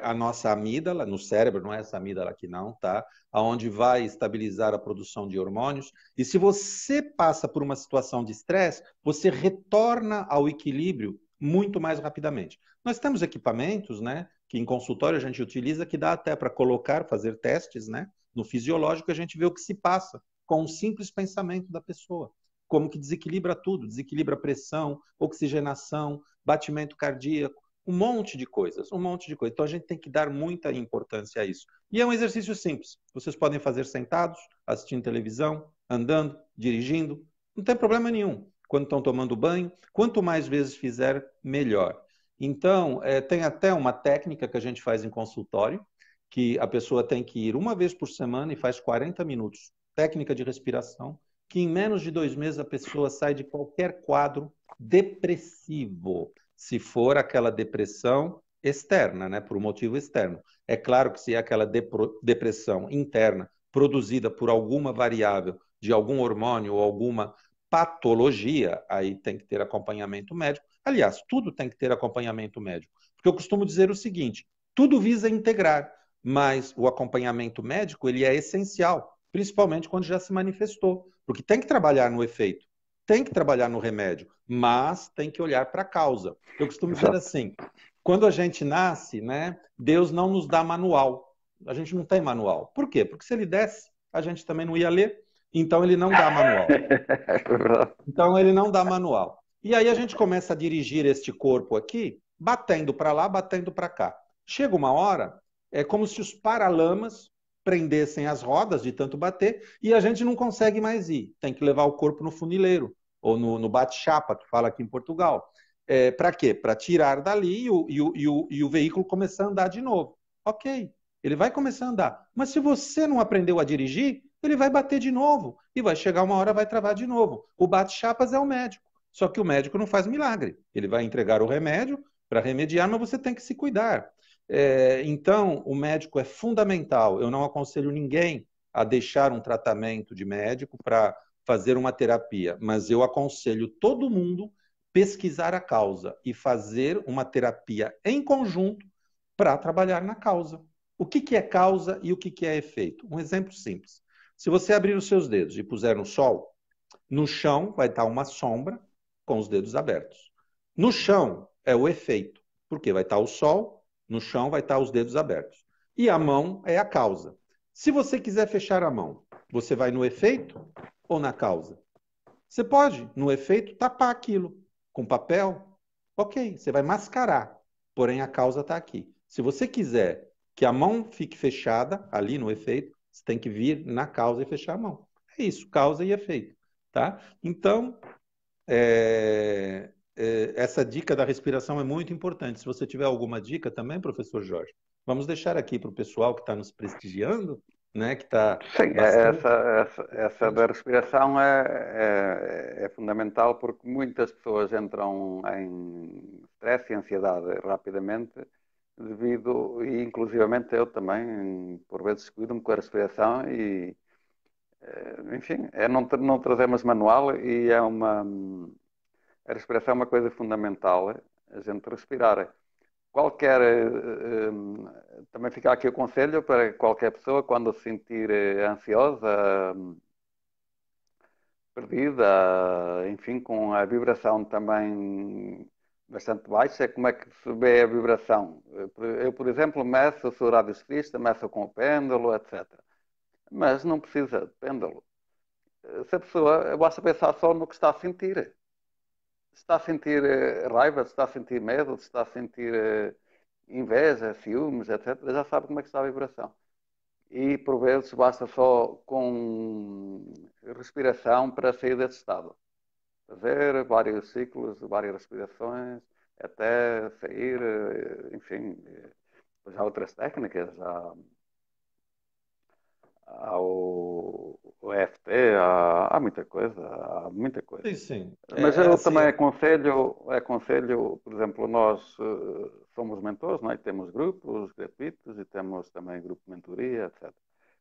a nossa amígdala, no cérebro, não é essa amígdala aqui não, tá? Aonde vai estabilizar a produção de hormônios. E se você passa por uma situação de estresse, você retorna ao equilíbrio muito mais rapidamente. Nós temos equipamentos, né, que em consultório a gente utiliza, que dá até para colocar, fazer testes, né, no fisiológico, a gente vê o que se passa com um simples pensamento da pessoa. Como que desequilibra tudo, desequilibra a pressão, oxigenação, batimento cardíaco, um monte de coisas, um monte de coisas. Então a gente tem que dar muita importância a isso. E é um exercício simples. Vocês podem fazer sentados, assistindo televisão, andando, dirigindo, não tem problema nenhum. Quando estão tomando banho, quanto mais vezes fizer, melhor. Então, tem até uma técnica que a gente faz em consultório, que a pessoa tem que ir uma vez por semana e faz 40 minutos. Técnica de respiração, que em menos de 2 meses a pessoa sai de qualquer quadro depressivo, se for aquela depressão externa, né, por um motivo externo. É claro que se é aquela depressão interna produzida por alguma variável de algum hormônio ou alguma patologia, aí tem que ter acompanhamento médico. Aliás, tudo tem que ter acompanhamento médico. Porque eu costumo dizer o seguinte, tudo visa integrar, mas o acompanhamento médico ele é essencial, principalmente quando já se manifestou, porque tem que trabalhar no efeito, tem que trabalhar no remédio, mas tem que olhar para a causa. Eu costumo dizer assim, quando a gente nasce, né, Deus não nos dá manual. A gente não tem manual. Por quê? Porque se ele desse, a gente também não ia ler, então ele não dá manual. Então ele não dá manual. E aí a gente começa a dirigir este corpo aqui, batendo para lá, batendo para cá. Chega uma hora, é como se os paralamas prendessem as rodas de tanto bater e a gente não consegue mais ir. Tem que levar o corpo no funileiro ou no bate-chapa, que fala aqui em Portugal. Para quê? Para tirar dali e o veículo começar a andar de novo. Ok, ele vai começar a andar. Mas se você não aprendeu a dirigir, ele vai bater de novo e vai chegar uma hora, vai travar de novo. O bate-chapas é o médico. Só que o médico não faz milagre. Ele vai entregar o remédio para remediar, mas você tem que se cuidar. Então, o médico é fundamental. Eu não aconselho ninguém a deixar um tratamento de médico para fazer uma terapia, mas eu aconselho todo mundo pesquisar a causa e fazer uma terapia em conjunto para trabalhar na causa. O que é causa e o que é efeito? Um exemplo simples. Se você abrir os seus dedos e puser no sol, no chão vai estar uma sombra com os dedos abertos. No chão é o efeito, porque vai estar o sol, no chão vai estar os dedos abertos. E a mão é a causa. Se você quiser fechar a mão, você vai no efeito ou na causa? Você pode, no efeito, tapar aquilo com papel. Ok, você vai mascarar, porém a causa está aqui. Se você quiser que a mão fique fechada ali no efeito, você tem que vir na causa e fechar a mão. É isso, causa e efeito. Tá? Então, essa dica da respiração é muito importante. Se você tiver alguma dica também, professor Jorge, vamos deixar aqui para o pessoal que está nos prestigiando, né, que está Sim, bastante... essa da respiração é fundamental porque muitas pessoas entram em stress e ansiedade rapidamente devido, e inclusivamente eu também, por vezes descuido-me com a respiração e, enfim, é não trazemos manual e a respiração é uma coisa fundamental, a gente respirar. Qualquer, também fica aqui o conselho para qualquer pessoa, quando se sentir ansiosa, perdida, enfim, com a vibração também bastante baixa, como é que se vê a vibração? Eu, por exemplo, meço, sou radiocista, meço com o pêndulo, etc. Mas não precisa de pêndulo. Se a pessoa, basta pensar só no que está a sentir. Se está a sentir raiva, se está a sentir medo, se está a sentir inveja, ciúmes, etc., já sabe como é que está a vibração. E, por vezes, basta só com respiração para sair desse estado. Fazer vários ciclos, várias respirações, até sair, enfim. Já há outras técnicas, há o EFT, há muita coisa, há muita coisa. Sim, sim. Mas eu Assim, também aconselho, por exemplo, nós somos mentores, não é? Temos grupos gratuitos e temos também grupo de mentoria, etc.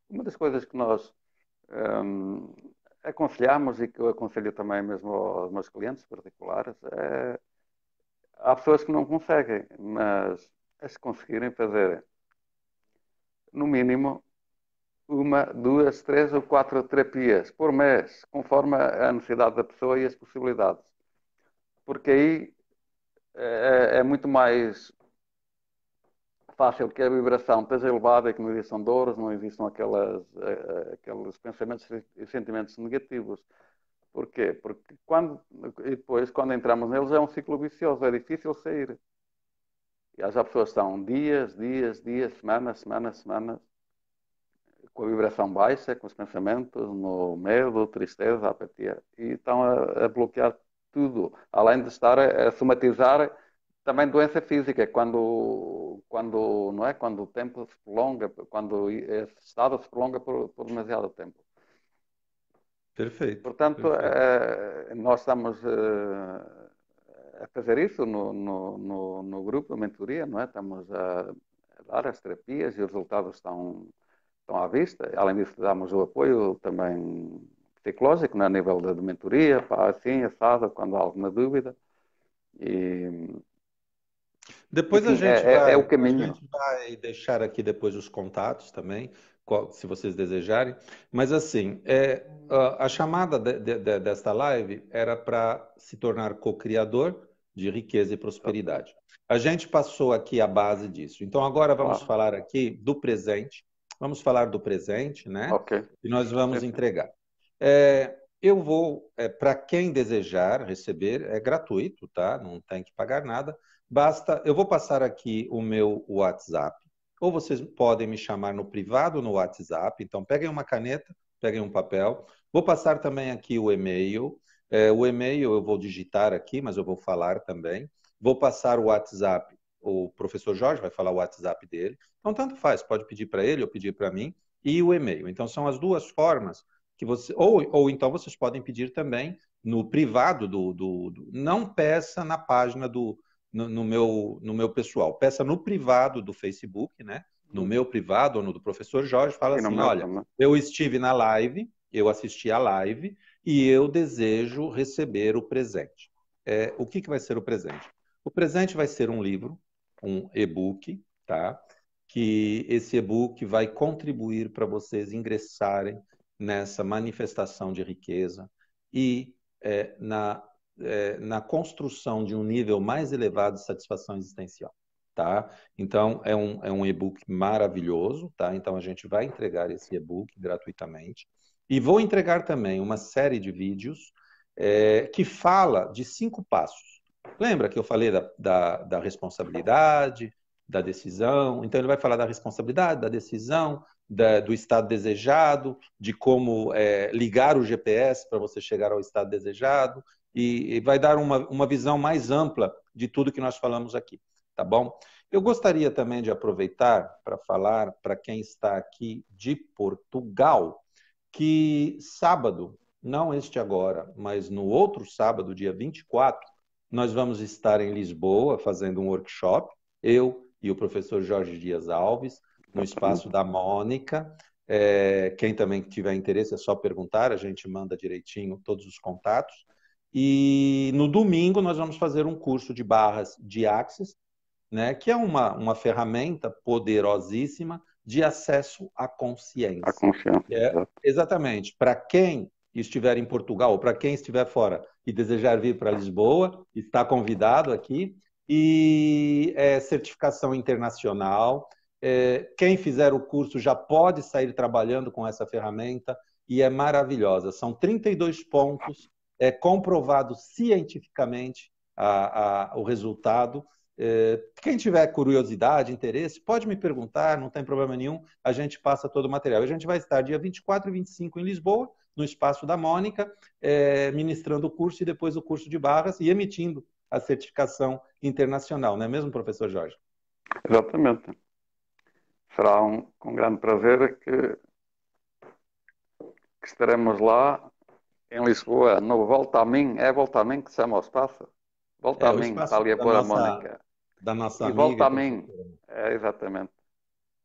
Uma das coisas que nós hum, aconselhamos e que eu aconselho também mesmo aos meus clientes particulares é, há pessoas que não conseguem, mas se conseguirem fazer, no mínimo, uma, duas, três ou quatro terapias por mês, conforme a necessidade da pessoa e as possibilidades. Porque aí é muito mais fácil que a vibração esteja elevada e que não existam dores, não existam aqueles pensamentos e sentimentos negativos. Porquê? Porque e depois, quando entramos neles, é um ciclo vicioso, é difícil sair. E já pessoas que estão dias, semanas, com a vibração baixa, com os pensamentos, no medo, tristeza, apatia, e estão a bloquear tudo, além de estar a somatizar também doença física, não é? Quando o tempo se prolonga, quando esse estado se prolonga por demasiado tempo. perfeito, Portanto, perfeito. nós estamos a fazer isso no grupo, a mentoria, não é? Estamos a dar as terapias e os resultados estão à vista. Além disso, damos o apoio também psicológico, né, a nível da mentoria, pá, assim, assado, quando há alguma dúvida. E, Depois enfim, é o a caminho. gente vai deixar aqui depois os contatos também, se vocês desejarem. Mas assim, a chamada desta live era para se tornar co-criador de riqueza e prosperidade. A gente passou aqui a base disso. Então agora vamos Claro. falar aqui do presente. Vamos falar do presente, né? Ok. E nós Sim, vamos sim. entregar. Eu vou, para quem desejar receber, é gratuito, tá? Não tem que pagar nada. Basta, eu vou passar aqui o meu WhatsApp, ou vocês podem me chamar no privado no WhatsApp. Então, peguem uma caneta, peguem um papel. Vou passar também aqui o e-mail. O e-mail eu vou digitar aqui, mas eu vou falar também. Vou passar o WhatsApp. O professor Jorge vai falar o WhatsApp dele. Então, tanto faz, pode pedir para ele ou pedir para mim. E o e-mail. Então, são as duas formas que você. Ou então vocês podem pedir também no privado não peça na página no meu pessoal. Peça no privado do Facebook, né? No meu privado ou no do professor Jorge, fala E no assim: meu olha, também. eu estive na live, eu assisti a live e eu desejo receber o presente. o que vai ser o presente? O presente vai ser um livro, um e-book, tá? Que esse e-book vai contribuir para vocês ingressarem nessa manifestação de riqueza e na construção de um nível mais elevado de satisfação existencial, tá? Então, é um e-book maravilhoso, tá? Então, a gente vai entregar esse e-book gratuitamente. E vou entregar também uma série de vídeos que fala de 5 passos. Lembra que eu falei da responsabilidade, da decisão? Então, ele vai falar da responsabilidade, da decisão, do estado desejado, de como ligar o GPS para você chegar ao estado desejado, e vai dar uma visão mais ampla de tudo que nós falamos aqui, tá bom? Eu gostaria também de aproveitar para falar para quem está aqui de Portugal, que sábado, não este agora, mas no outro sábado, dia 24, nós vamos estar em Lisboa fazendo um workshop, eu e o professor Jorge Dias Alves, no espaço da Mônica. Quem também tiver interesse é só perguntar, a gente manda direitinho todos os contatos. E no domingo nós vamos fazer um curso de barras de Axis, né, que é uma ferramenta poderosíssima de acesso à consciência. A consciência, Exatamente. Para quem estiver em Portugal ou para quem estiver fora e desejar vir para Lisboa, está convidado aqui. E certificação internacional. Quem fizer o curso já pode sair trabalhando com essa ferramenta e é maravilhosa. São 32 pontos, comprovado cientificamente o resultado. Quem tiver curiosidade, interesse, pode me perguntar, não tem problema nenhum, a gente passa todo o material. A gente vai estar dia 24 e 25 em Lisboa, no espaço da Mônica, ministrando o curso e depois o curso de barras e emitindo a certificação internacional, não é mesmo, professor Jorge? Exatamente. Será com grande prazer que estaremos lá em Lisboa, no Volta a Mim. É Volta a Mim que se chama o espaço? Volta a O Mim, está espaço ali a pôr a Mônica. da nossa E amiga. Volta a Mim. Exatamente.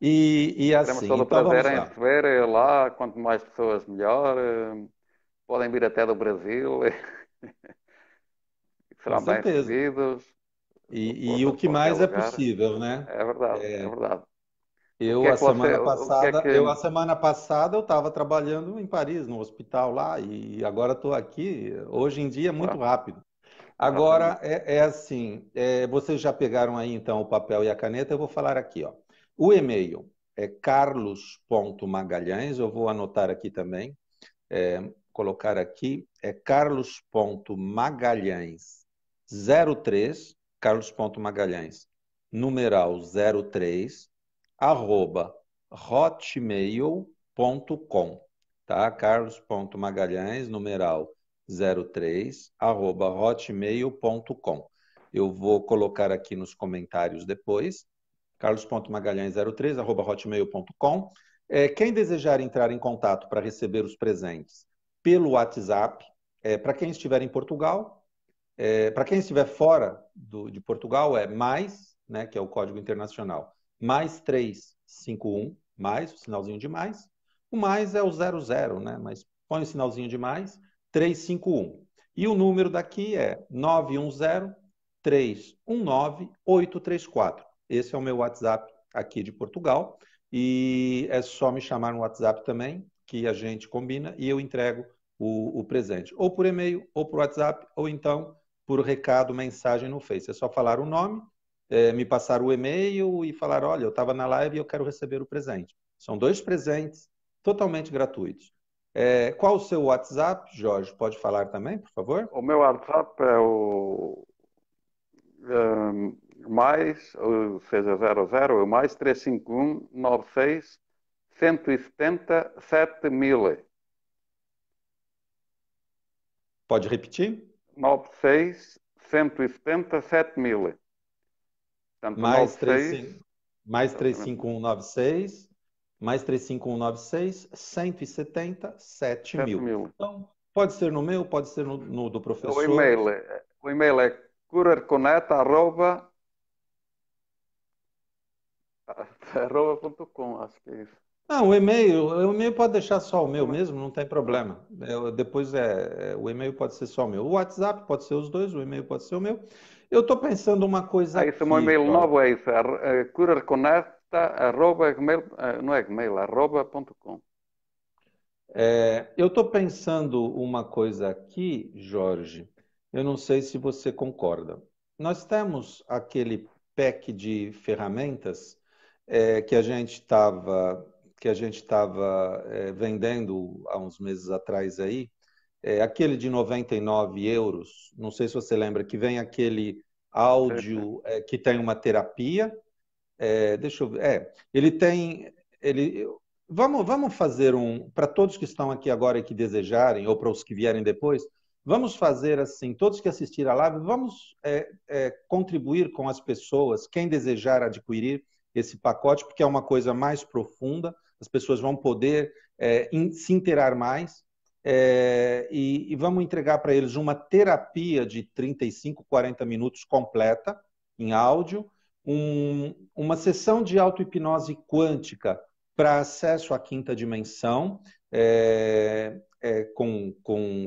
E Teremos assim, todo o então prazer vamos em lá. receber lá, quanto mais pessoas melhor. Podem vir até do Brasil. Com Serão bem certeza. recebidos. E o Por que qualquer mais é lugar. possível, né? É verdade, é verdade. Eu, a semana O que é passada, que... eu estava trabalhando em Paris, no hospital lá, e agora estou aqui. Hoje em dia é muito Claro, rápido. exatamente. Agora, assim, vocês já pegaram aí, então, o papel e a caneta, eu vou falar aqui, ó. O e-mail é carlos.magalhães, eu vou anotar aqui também, colocar aqui, é carlos.magalhães03, carlos.magalhães, numeral 03, arroba hotmail.com, tá? carlos.magalhães, numeral 03, arroba hotmail.com. Eu vou colocar aqui nos comentários depois, carlos.magalhães03, arroba hotmail.com. Quem desejar entrar em contato para receber os presentes pelo WhatsApp, para quem estiver em Portugal, para quem estiver fora de Portugal, é mais, né, que é o código internacional, mais 351, mais, o sinalzinho de mais. O mais é o 00, né? Mas põe o sinalzinho de mais, 351. E o número daqui é 910-319-834. Esse é o meu WhatsApp aqui de Portugal. E é só me chamar no WhatsApp também, que a gente combina e eu entrego o presente. Ou por e-mail, ou por WhatsApp, ou então por recado, mensagem no Face. É só falar o nome, me passar o e-mail e falar, olha, eu estava na live e eu quero receber o presente. São 2 presentes totalmente gratuitos. Qual o seu WhatsApp, Jorge? Pode falar também, por favor? O meu WhatsApp é o mais, ou seja, 00, o mais 351 96 170 7000. Pode repetir? 96 170 7000. Portanto, Mais 96, mais exatamente. 35196, mais 35196, 170 mil. 7000. Então, pode ser no meu, pode ser no do O professor. e-mail, o e-mail é curarconeta@, arroba.com, acho que é isso. Não, o e-mail pode deixar só o meu mesmo, não tem problema. Depois o e-mail pode ser só o meu. O WhatsApp pode ser os dois, o e-mail pode ser o meu. Eu estou pensando uma coisa Isso, o meu aqui, e-mail Jorge. novo é isso, curarconecta, não é gmail, @.com. Eu estou pensando uma coisa aqui, Jorge. Eu não sei se você concorda. Nós temos aquele pack de ferramentas que a gente estava vendendo há uns meses atrás aí. Aquele de 99 euros. Não sei se você lembra que vem aquele Sim, sim. áudio que tem uma terapia. Deixa eu ver. Ele tem. Ele, vamos fazer para todos que estão aqui agora e que desejarem, ou para os que vierem depois, vamos fazer assim, todos que assistiram a live, vamos contribuir com as pessoas, quem desejar adquirir esse pacote, porque é uma coisa mais profunda, as pessoas vão poder se inteirar mais. E vamos entregar para eles uma terapia de 35, 40 minutos completa, em áudio, uma sessão de auto-hipnose quântica para acesso à quinta dimensão,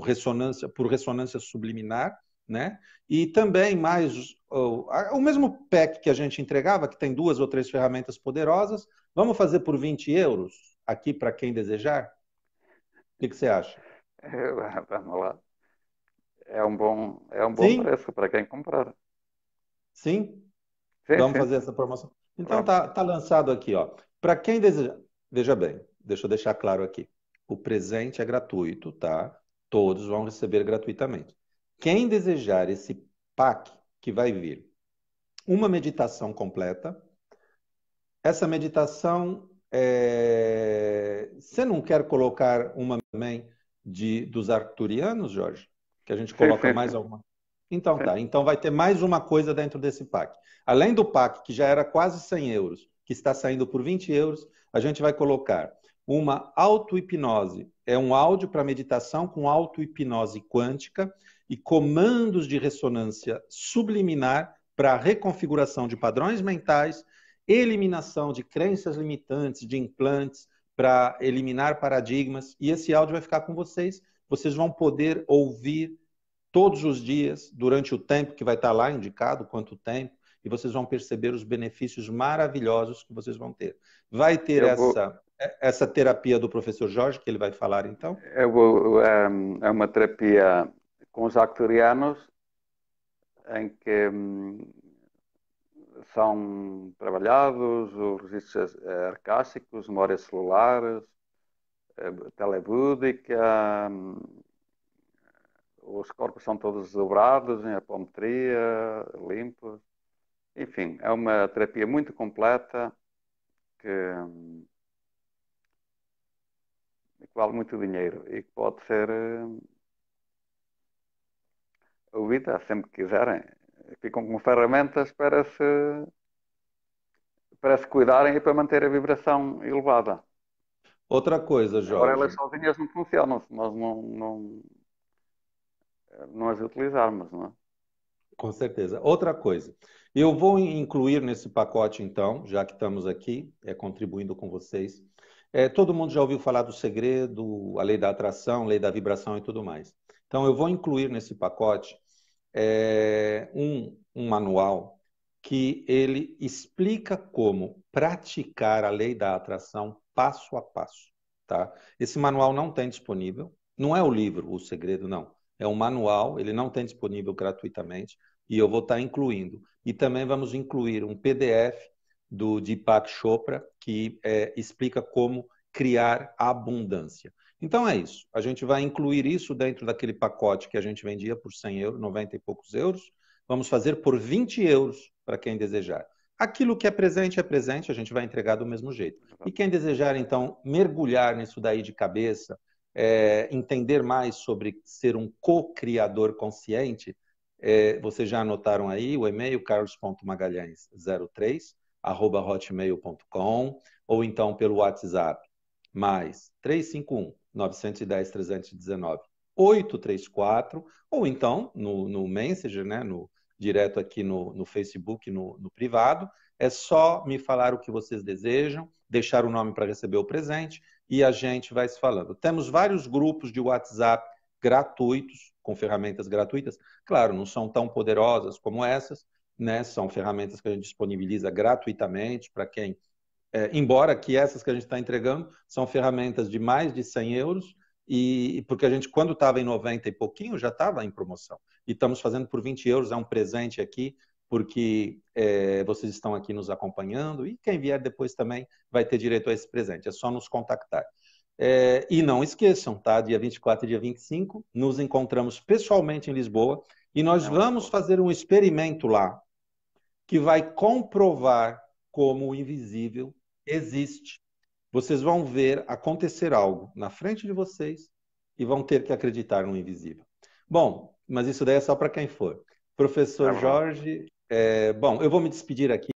ressonância, por ressonância subliminar, né? E também mais o mesmo pack que a gente entregava, que tem 2 ou 3 ferramentas poderosas, vamos fazer por 20 euros aqui para quem desejar? O que você acha? Vamos lá. É um bom Sim? preço para quem comprar. Sim? Sim, Vamos sim, fazer essa promoção. Então vamos. tá lançado aqui, ó. Para quem deseja, veja bem, deixa eu deixar claro aqui. O presente é gratuito, tá? Todos vão receber gratuitamente. Quem desejar esse pack que vai vir uma meditação completa, essa meditação você não quer colocar uma também dos arcturianos, Jorge? Que a gente Sim, coloca sim, mais sim. alguma? Então Sim. tá. Então vai ter mais uma coisa dentro desse pack. Além do pack, que já era quase 100 euros, que está saindo por 20 euros, a gente vai colocar uma auto-hipnose. É um áudio para meditação com auto-hipnose quântica e comandos de ressonância subliminar para reconfiguração de padrões mentais, eliminação de crenças limitantes, de implantes, para eliminar paradigmas. E esse áudio vai ficar com vocês. Vocês vão poder ouvir todos os dias, durante o tempo que vai estar lá indicado, quanto tempo, e vocês vão perceber os benefícios maravilhosos que vocês vão ter. Vai ter Eu vou, essa terapia do professor Jorge, que ele vai falar então? é uma terapia com os arcturianos em que são trabalhados os registros arcásticos, memórias celulares, telebúdica, os corpos são todos desdobrados em apometria, limpos. Enfim, é uma terapia muito completa que, que vale muito dinheiro e que pode ser ouvida sempre que quiserem. Ficam com ferramentas para se cuidarem e para manter a vibração elevada. Outra coisa, Agora elas Jorge, sozinhas não funcionam se nós não as utilizarmos, não é? com certeza. Outra coisa, eu vou incluir nesse pacote, então, já que estamos aqui, contribuindo com vocês. Todo mundo já ouviu falar do segredo, a lei da atração, lei da vibração e tudo mais. Então, eu vou incluir nesse pacote um manual que ele explica como praticar a lei da atração passo a passo, tá? Esse manual não tem disponível, não é o livro, o segredo, não. É um manual, ele não tem disponível gratuitamente e eu vou estar incluindo. E também vamos incluir um PDF do Deepak Chopra que explica como criar abundância. Então é isso. A gente vai incluir isso dentro daquele pacote que a gente vendia por 100 euros, 90 e poucos euros. Vamos fazer por 20 euros para quem desejar. Aquilo que é presente, a gente vai entregar do mesmo jeito. E quem desejar, então, mergulhar nisso daí de cabeça, entender mais sobre ser um co-criador consciente, vocês já anotaram aí o e-mail carlos.magalhães03@hotmail.com ou então pelo WhatsApp mais 351 910 319 834 ou então no Messenger, né, direto aqui no Facebook, no privado, É só me falar o que vocês desejam, deixar o nome para receber o presente e a gente vai se falando. Temos vários grupos de WhatsApp gratuitos, com ferramentas gratuitas. Claro, não são tão poderosas como essas, né? São ferramentas que a gente disponibiliza gratuitamente para quem... embora que essas que a gente está entregando são ferramentas de mais de 100 euros, porque a gente, quando estava em 90 e pouquinho, já estava em promoção. E estamos fazendo por 20 euros, é um presente aqui, porque vocês estão aqui nos acompanhando e quem vier depois também vai ter direito a esse presente. É só nos contactar. E não esqueçam, tá? Dia 24 e dia 25, nos encontramos pessoalmente em Lisboa e nós vamos fazer um experimento lá que vai comprovar como o invisível existe. Vocês vão ver acontecer algo na frente de vocês e vão ter que acreditar no invisível. Bom, mas isso daí é só para quem for. Professor Jorge, bom, eu vou me despedir aqui.